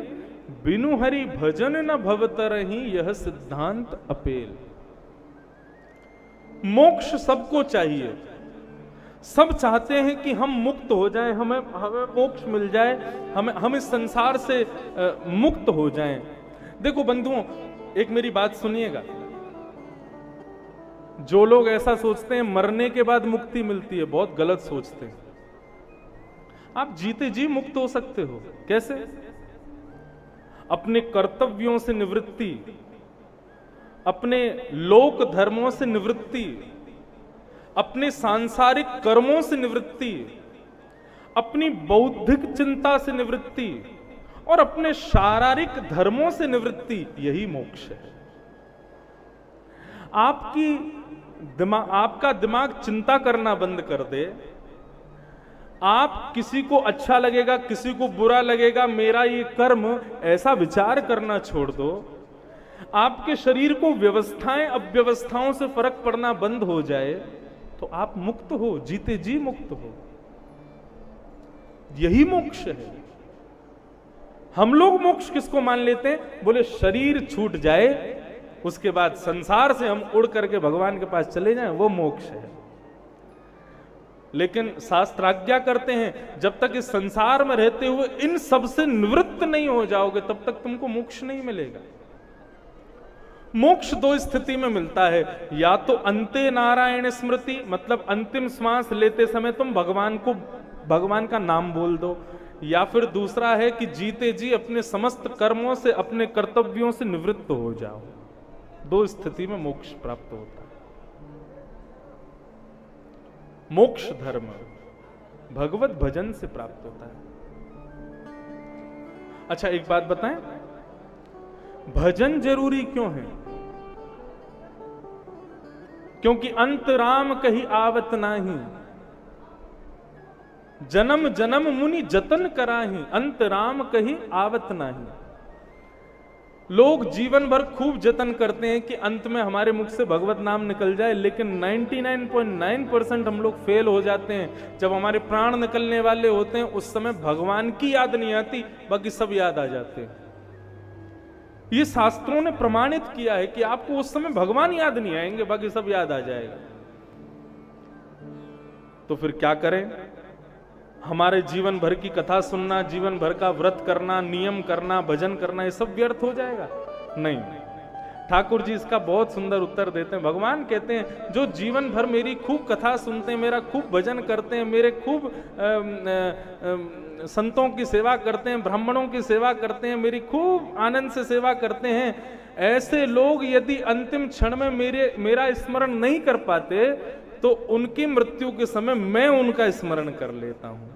बिनु हरि भजन न भवतरहि, यह सिद्धांत अपेल। मोक्ष सबको चाहिए, सब चाहते हैं कि हम मुक्त हो जाएं, हमें मोक्ष मिल जाए, हम इस संसार से मुक्त हो जाएं। देखो बंधुओं, एक मेरी बात सुनिएगा, जो लोग ऐसा सोचते हैं मरने के बाद मुक्ति मिलती है, बहुत गलत सोचते हैं। आप जीते जी मुक्त हो सकते हो। कैसे? अपने कर्तव्यों से निवृत्ति, अपने लोक धर्मों से निवृत्ति, अपने सांसारिक कर्मों से निवृत्ति, अपनी बौद्धिक चिंता से निवृत्ति और अपने शारीरिक धर्मों से निवृत्ति, यही मोक्ष है। आपका दिमाग चिंता करना बंद कर दे, आप किसी को अच्छा लगेगा, किसी को बुरा लगेगा, मेरा ये कर्म, ऐसा विचार करना छोड़ दो। आपके शरीर को व्यवस्थाएं अव्यवस्थाओं से फर्क पड़ना बंद हो जाए तो आप मुक्त हो, जीते जी मुक्त हो। यही मोक्ष है। हम लोग मोक्ष किसको मान लेते हैं? बोले शरीर छूट जाए, उसके बाद संसार से हम उड़ करके भगवान के पास चले जाएं, वो मोक्ष है। लेकिन शास्त्र आज्ञा करते हैं जब तक इस संसार में रहते हुए इन सब से निवृत्त नहीं हो जाओगे तब तक तुमको मोक्ष नहीं मिलेगा। मोक्ष दो स्थिति में मिलता है, या तो अंते नारायण स्मृति, मतलब अंतिम श्वास लेते समय तुम भगवान का नाम बोल दो, या फिर दूसरा है कि जीते जी अपने समस्त कर्मों से, अपने कर्तव्यों से निवृत्त हो जाओ। दो स्थिति में मोक्ष प्राप्त होता है। मोक्ष धर्म भगवत भजन से प्राप्त होता है। अच्छा एक बात बताएं, भजन जरूरी क्यों है? क्योंकि अंत राम कही आवत नाही, जन्म जन्म मुनि जतन कराही, अंत राम कही आवत नाही। लोग जीवन भर खूब जतन करते हैं कि अंत में हमारे मुख से भगवत नाम निकल जाए, लेकिन 99.9% हम लोग फेल हो जाते हैं। जब हमारे प्राण निकलने वाले होते हैं उस समय भगवान की याद नहीं आती, बाकी सब याद आ जाते हैं। ये शास्त्रों ने प्रमाणित किया है कि आपको उस समय भगवान याद नहीं आएंगे, बाकी सब याद आ जाएगा। तो फिर क्या करें? हमारे जीवन भर की कथा सुनना, जीवन भर का व्रत करना, नियम करना, भजन करना, ये सब व्यर्थ हो जाएगा? नहीं। ठाकुर जी इसका बहुत सुंदर उत्तर देते हैं। भगवान कहते हैं जो जीवन भर मेरी खूब कथा सुनते हैं, मेरा खूब भजन करते हैं, मेरे खूब संतों की सेवा करते हैं, ब्राह्मणों की सेवा करते हैं, मेरी खूब आनंद से सेवा करते हैं, ऐसे लोग यदि अंतिम क्षण में मेरा स्मरण नहीं कर पाते तो उनकी मृत्यु के समय मैं उनका स्मरण कर लेता हूं,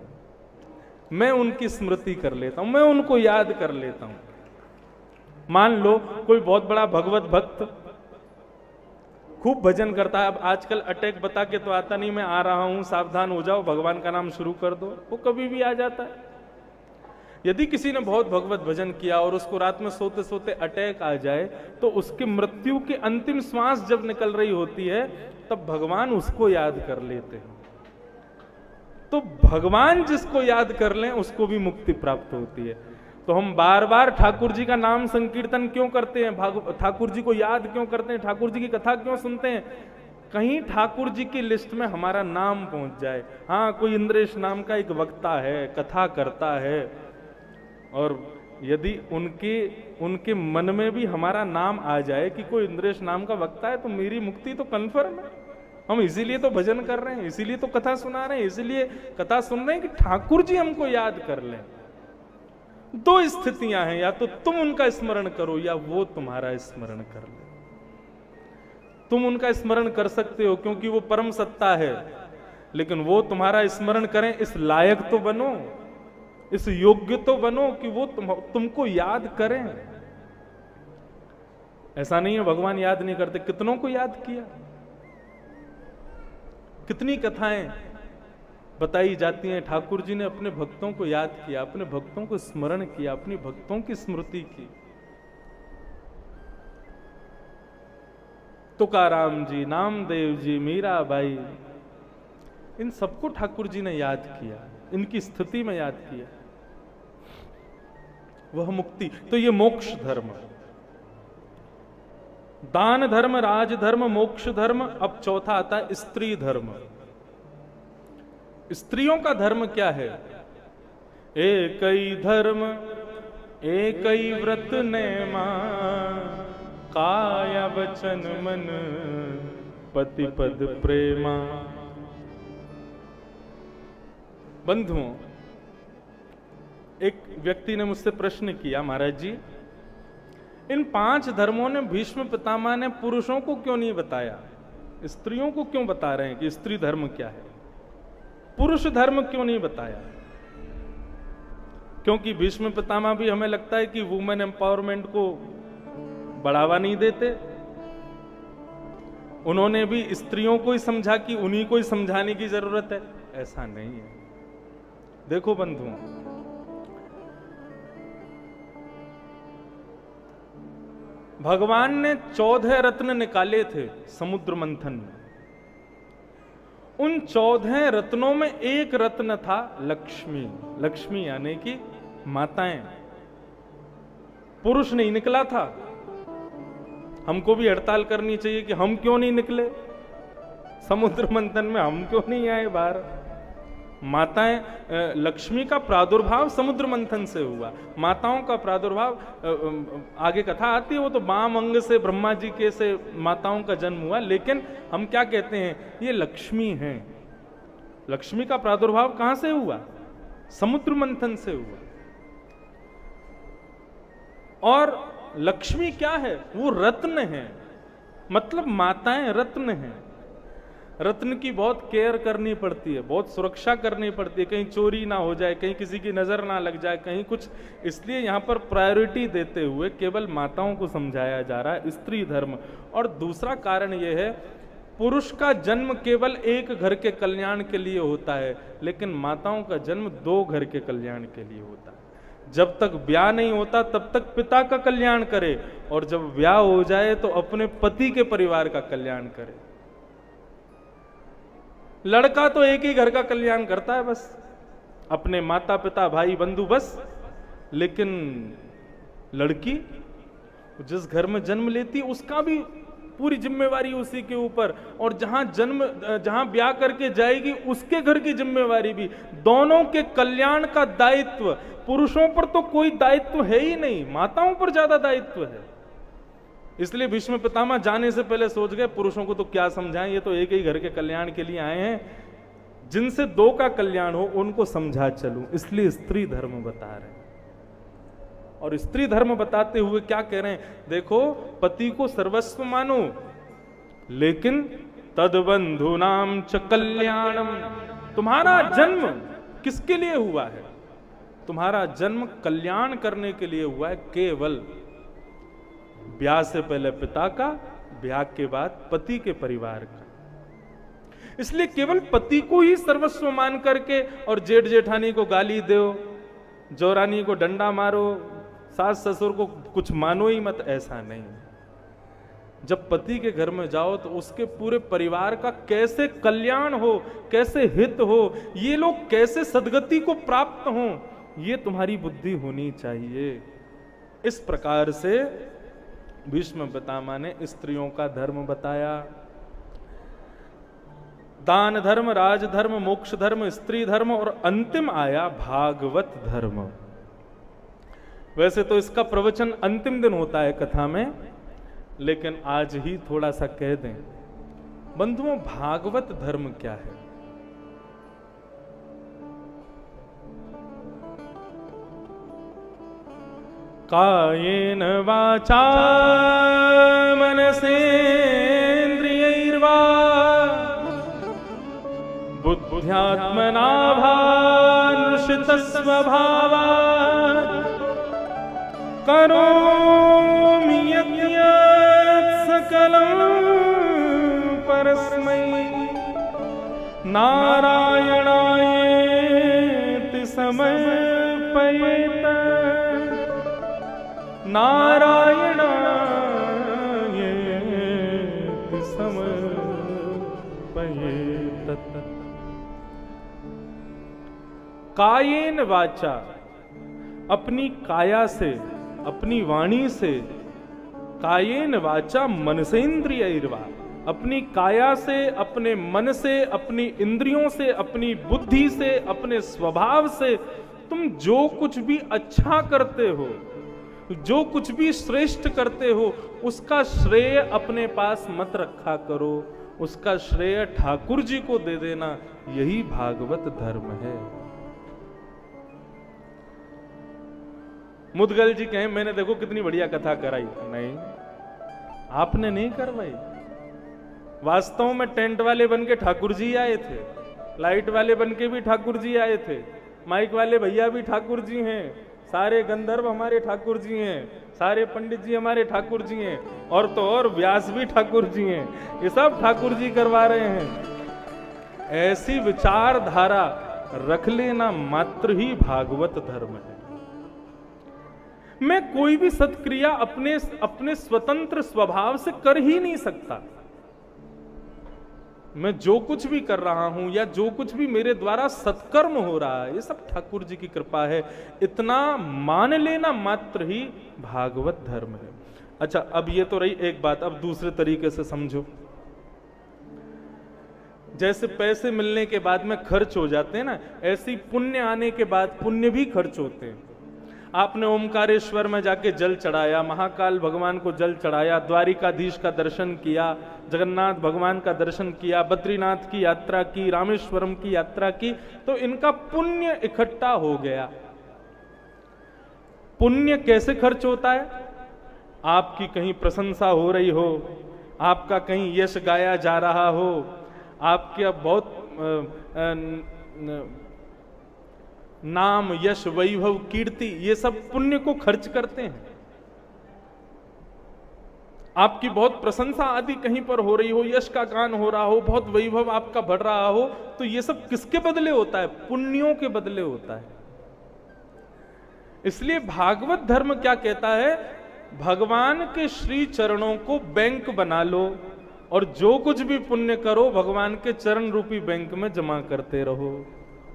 मैं उनकी स्मृति कर लेता हूं, मैं उनको याद कर लेता हूं। मान लो कोई बहुत बड़ा भगवत भक्त खूब भजन करता है, अब आजकल अटैक बता के तो आता नहीं, मैं आ रहा हूं, सावधान हो जाओ, भगवान का नाम शुरू कर दो, वो कभी भी आ जाता है। यदि किसी ने बहुत भगवत भजन किया और उसको रात में सोते सोते अटैक आ जाए तो उसकी मृत्यु की अंतिम श्वास जब निकल रही होती है तब भगवान उसको याद कर लेते हैं। तो भगवान जिसको याद कर लें उसको भी मुक्ति प्राप्त होती है। तो हम बार बार ठाकुर जी का नाम संकीर्तन क्यों करते हैं, ठाकुर जी को याद क्यों करते हैं, ठाकुर जी की कथा क्यों सुनते हैं? कहीं ठाकुर जी की लिस्ट में हमारा नाम पहुंच जाए। हाँ, कोई इंद्रेश नाम का एक वक्ता है, कथा करता है, और यदि उनके मन में भी हमारा नाम आ जाए कि कोई इंद्रेश नाम का वक्ता है तो मेरी मुक्ति तो कन्फर्म है। हम इसीलिए तो भजन कर रहे हैं, इसीलिए तो कथा सुना रहे हैं, इसीलिए कथा सुन रहे हैं कि ठाकुर जी हमको याद कर लें। दो स्थितियां हैं, या तो तुम उनका स्मरण करो या वो तुम्हारा स्मरण कर ले। तुम उनका स्मरण कर सकते हो क्योंकि वो परम सत्ता है, लेकिन वो तुम्हारा स्मरण करें इस लायक तो बनो, इस योग्य तो बनो कि वो तुमको याद करें। ऐसा नहीं है भगवान याद नहीं करते, कितनों को याद किया, कितनी कथाएं बताई जाती हैं। ठाकुर जी ने अपने भक्तों को याद किया, अपने भक्तों को स्मरण किया, अपनी भक्तों की स्मृति की। तुकाराम जी, नामदेव जी, मीराबाई, इन सबको ठाकुर जी ने याद किया, इनकी स्थिति में याद किया, वह मुक्ति। तो ये मोक्ष धर्म, दान धर्म, राज धर्म, मोक्ष धर्म। अब चौथा आता है स्त्री धर्म। स्त्रियों का धर्म क्या है? एक ही धर्म एक ही व्रत नेमा, काया वचन मन पति पद प्रेमा। बंधुओं, एक व्यक्ति ने मुझसे प्रश्न किया, महाराज जी इन 5 धर्मों ने भीष्म पितामह ने पुरुषों को क्यों नहीं बताया, स्त्रियों को क्यों बता रहे हैं कि स्त्री धर्म क्या है, पुरुष धर्म क्यों नहीं बताया? क्योंकि भीष्म पितामह भी हमें लगता है कि वुमेन एम्पावरमेंट को बढ़ावा नहीं देते। उन्होंने भी स्त्रियों को ही समझा कि उन्हीं को ही समझाने की जरूरत है। ऐसा नहीं है। देखो बंधुओं, भगवान ने 14 रत्न निकाले थे समुद्र मंथन में। उन 14 रत्नों में एक रत्न था लक्ष्मी। लक्ष्मी यानी कि माताएं। पुरुष नहीं निकला था। हमको भी हड़ताल करनी चाहिए कि हम क्यों नहीं निकले समुद्र मंथन में, हम क्यों नहीं आए बाहर। माताएं, लक्ष्मी का प्रादुर्भाव समुद्र मंथन से हुआ, माताओं का प्रादुर्भाव आगे कथा आती है, वो तो वाम अंग से ब्रह्मा जी के से माताओं का जन्म हुआ, लेकिन हम क्या कहते हैं, ये लक्ष्मी हैं। लक्ष्मी का प्रादुर्भाव कहां से हुआ? समुद्र मंथन से हुआ। और लक्ष्मी क्या है? वो रत्न है, मतलब माताएं रत्न हैं। रत्न की बहुत केयर करनी पड़ती है, बहुत सुरक्षा करनी पड़ती है, कहीं चोरी ना हो जाए, कहीं किसी की नजर ना लग जाए, कहीं कुछ। इसलिए यहां पर प्रायोरिटी देते हुए केवल माताओं को समझाया जा रहा है, स्त्री धर्म। और दूसरा कारण यह है, पुरुष का जन्म केवल एक घर के कल्याण के लिए होता है, लेकिन माताओं का जन्म 2 घर के कल्याण के लिए होता है। जब तक ब्याह नहीं होता तब तक पिता का कल्याण करे, और जब ब्याह हो जाए तो अपने पति के परिवार का कल्याण करे। लड़का तो एक ही घर का कल्याण करता है बस, अपने माता पिता भाई बंधु बस, लेकिन लड़की जिस घर में जन्म लेती उसका भी पूरी जिम्मेवारी उसी के ऊपर, और जहां ब्याह करके जाएगी उसके घर की जिम्मेवारी भी। दोनों के कल्याण का दायित्व, पुरुषों पर तो कोई दायित्व है ही नहीं, माताओं पर ज्यादा दायित्व है। इसलिए भीष्म पितामह जाने से पहले सोच गए, पुरुषों को तो क्या समझाएं, ये तो एक ही घर के कल्याण के लिए आए हैं, जिनसे 2 का कल्याण हो उनको समझा चलूं। इसलिए स्त्री धर्म बता रहे हैं। और स्त्री धर्म बताते हुए क्या कह रहे हैं, देखो पति को सर्वस्व मानो, लेकिन तद्बंधूनाम च कल्याणम। तुम्हारा जन्म किसके लिए हुआ है? तुम्हारा जन्म कल्याण करने के लिए हुआ है, केवल ब्याह से पहले पिता का, ब्याह के बाद पति के परिवार का। इसलिए केवल पति को ही सर्वस्व मान करके, और जेठ जेठानी को गाली दो, जोरानी को डंडा मारो, सास ससुर को कुछ मानो ही मत, ऐसा नहीं। जब पति के घर में जाओ तो उसके पूरे परिवार का कैसे कल्याण हो, कैसे हित हो, ये लोग कैसे सद्गति को प्राप्त हो, ये तुम्हारी बुद्धि होनी चाहिए। इस प्रकार से भीष्म पितामह ने स्त्रियों का धर्म बताया। दान धर्म, राज धर्म, मोक्ष धर्म, स्त्री धर्म, और अंतिम आया भागवत धर्म। वैसे तो इसका प्रवचन अंतिम दिन होता है कथा में, लेकिन आज ही थोड़ा सा कह दें। बंधुओं, भागवत धर्म क्या है? कायेन वाचा मनसेन्द्रियैर्वा बुद्ध्यात्मना भानुषितस्वभावात् करोमि यत् सकलं परस्मै नारायणायेति समर्पयेत्। नारायणायेति समर्पयेत्। कायेन वाचा, अपनी काया से, अपनी वाणी से, कायेन वाचा मनसेन्द्रियैर्वा, अपनी काया से, अपने मन से, अपनी इंद्रियों से, अपनी बुद्धि से, अपने स्वभाव से तुम जो कुछ भी अच्छा करते हो, जो कुछ भी श्रेष्ठ करते हो, उसका श्रेय अपने पास मत रखा करो, उसका श्रेय ठाकुर जी को दे देना। यही भागवत धर्म है। मुदगल जी कहें मैंने देखो कितनी बढ़िया कथा कराई, नहीं, आपने नहीं करवाई। वास्तव में टेंट वाले बन के ठाकुर जी आए थे, लाइट वाले बन के भी ठाकुर जी आए थे, माइक वाले भैया भी ठाकुर जी हैं, सारे गंधर्व हमारे ठाकुर जी हैं, सारे पंडित जी हमारे ठाकुर जी हैं, और तो और व्यास भी ठाकुर जी हैं। ये सब ठाकुर जी करवा रहे हैं। ऐसी विचारधारा रख लेना मात्र ही भागवत धर्म है। मैं कोई भी सत्क्रिया अपने स्वतंत्र स्वभाव से कर ही नहीं सकता। मैं जो कुछ भी कर रहा हूं या जो कुछ भी मेरे द्वारा सत्कर्म हो रहा है, ये सब ठाकुर जी की कृपा है। इतना मान लेना मात्र ही भागवत धर्म है। अच्छा, अब ये तो रही एक बात, अब दूसरे तरीके से समझो। जैसे पैसे मिलने के बाद में खर्च हो जाते हैं ना, ऐसे ही पुण्य आने के बाद पुण्य भी खर्च होते हैं। आपने ओमकारेश्वर में जाके जल चढ़ाया, महाकाल भगवान को जल चढ़ाया, द्वारिकाधीश का दर्शन किया, जगन्नाथ भगवान का दर्शन किया, बद्रीनाथ की यात्रा की, रामेश्वरम की यात्रा की, तो इनका पुण्य इकट्ठा हो गया। पुण्य कैसे खर्च होता है? आपकी कहीं प्रशंसा हो रही हो, आपका कहीं यश गाया जा रहा हो, आपके बहुत नाम, यश, वैभव, कीर्ति, ये सब पुण्य को खर्च करते हैं। आपकी बहुत प्रशंसा आदि कहीं पर हो रही हो, यश का गान हो रहा हो, बहुत वैभव आपका बढ़ रहा हो, तो ये सब किसके बदले होता है? पुण्यों के बदले होता है। इसलिए भागवत धर्म क्या कहता है? भगवान के श्री चरणों को बैंक बना लो और जो कुछ भी पुण्य करो भगवान के चरण रूपी बैंक में जमा करते रहो,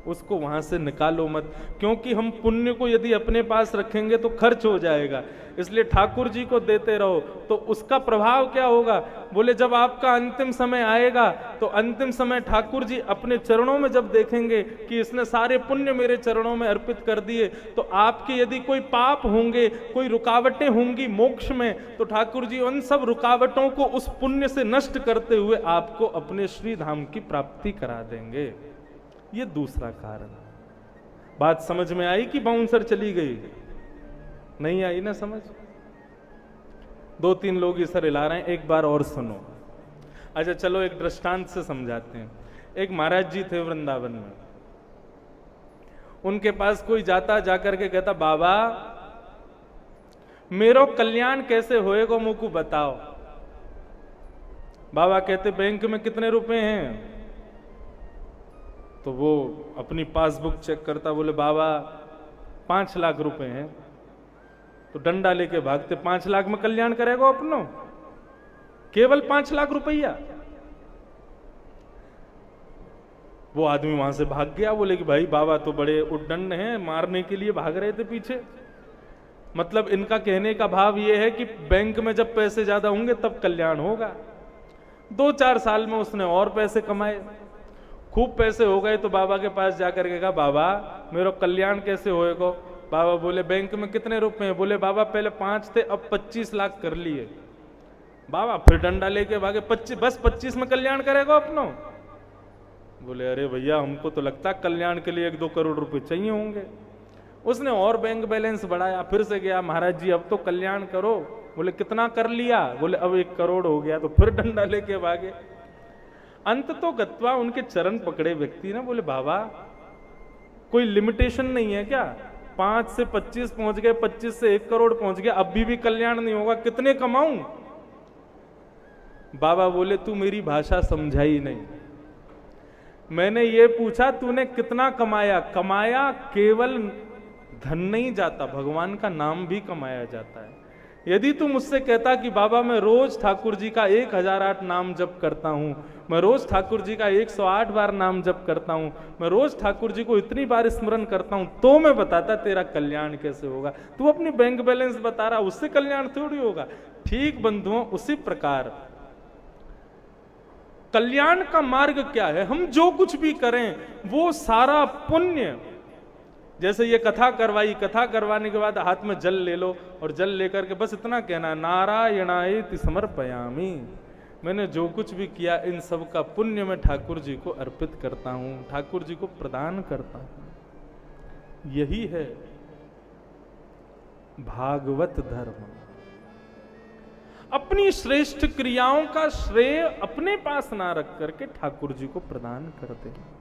उसको वहां से निकालो मत। क्योंकि हम पुण्य को यदि अपने पास रखेंगे तो खर्च हो जाएगा, इसलिए ठाकुर जी को देते रहो। तो उसका प्रभाव क्या होगा? बोले जब आपका अंतिम समय आएगा तो अंतिम समय ठाकुर जी अपने चरणों में जब देखेंगे कि इसने सारे पुण्य मेरे चरणों में अर्पित कर दिए, तो आपके यदि कोई पाप होंगे, कोई रुकावटें होंगी मोक्ष में, तो ठाकुर जी उन सब रुकावटों को उस पुण्य से नष्ट करते हुए आपको अपने श्री धाम की प्राप्ति करा देंगे। ये दूसरा कारण। बात समझ में आई कि बाउंसर चली गई? नहीं आई ना समझ? 2-3 लोग इस हिला रहे हैं, एक बार और सुनो। अच्छा चलो एक दृष्टांत से समझाते हैं। एक महाराज जी थे वृंदावन में, उनके पास कोई जाकर के कहता, बाबा मेरो कल्याण कैसे होएगा मुझको बताओ। बाबा कहते बैंक में कितने रुपए हैं? तो वो अपनी पासबुक चेक करता, बोले बाबा 5 लाख रुपए हैं। तो डंडा लेके भागते, 5 लाख में कल्याण करेगा अपनो? केवल 5 लाख रुपया? वो आदमी वहां से भाग गया। बोले कि भाई बाबा तो बड़े उद्दंड हैं, मारने के लिए भाग रहे थे पीछे। मतलब इनका कहने का भाव ये है कि बैंक में जब पैसे ज्यादा होंगे तब कल्याण होगा। 2-4 साल में उसने और पैसे कमाए, खूब पैसे हो गए, तो बाबा के पास जाकर के कहा, बाबा मेरा कल्याण कैसे होएगा? बाबा बोले बैंक में कितने रुपए हैं? बोले बाबा पहले 5 थे, अब 25 लाख कर लिए। बाबा फिर डंडा लेके भागे, 25 में कल्याण करेगा अपनो? बोले अरे भैया हमको तो लगता कल्याण के लिए 1-2 करोड़ रुपए चाहिए होंगे। उसने और बैंक बैलेंस बढ़ाया, फिर से गया, महाराज जी अब तो कल्याण करो। बोले कितना कर लिया? बोले अब 1 करोड़ हो गया। तो फिर डंडा लेके भागे। अंत तो गत्वा उनके चरण पकड़े व्यक्ति ने, बोले बाबा कोई लिमिटेशन नहीं है क्या? 5 से 25 पहुंच गए, 25 से 1 करोड़ पहुंच गया, अभी भी कल्याण नहीं होगा, कितने कमाऊं? बाबा बोले तू मेरी भाषा समझाई नहीं। मैंने ये पूछा तूने कितना कमाया? कमाया केवल धन नहीं जाता, भगवान का नाम भी कमाया जाता है। यदि तू मुझसे कहता कि बाबा मैं रोज ठाकुर जी का 1008 नाम जप करता हूं, मैं रोज ठाकुर जी का 108 बार नाम जप करता हूं, मैं रोज ठाकुर जी को इतनी बार स्मरण करता हूं, तो मैं बताता तेरा कल्याण कैसे होगा। तू अपनी बैंक बैलेंस बता रहा, उससे कल्याण थोड़ी होगा। ठीक बंधुओं, उसी प्रकार कल्याण का मार्ग क्या है? हम जो कुछ भी करें वो सारा पुण्य, जैसे ये कथा करवाई, कथा करवाने के बाद हाथ में जल ले लो और जल लेकर के बस इतना कहना, नारायणाय समर्पयामि। मैंने जो कुछ भी किया इन सब का पुण्य मैं ठाकुर जी को अर्पित करता हूं, ठाकुर जी को प्रदान करता हूं। यही है भागवत धर्म। अपनी श्रेष्ठ क्रियाओं का श्रेय अपने पास ना रख करके ठाकुर जी को प्रदान करते हैं।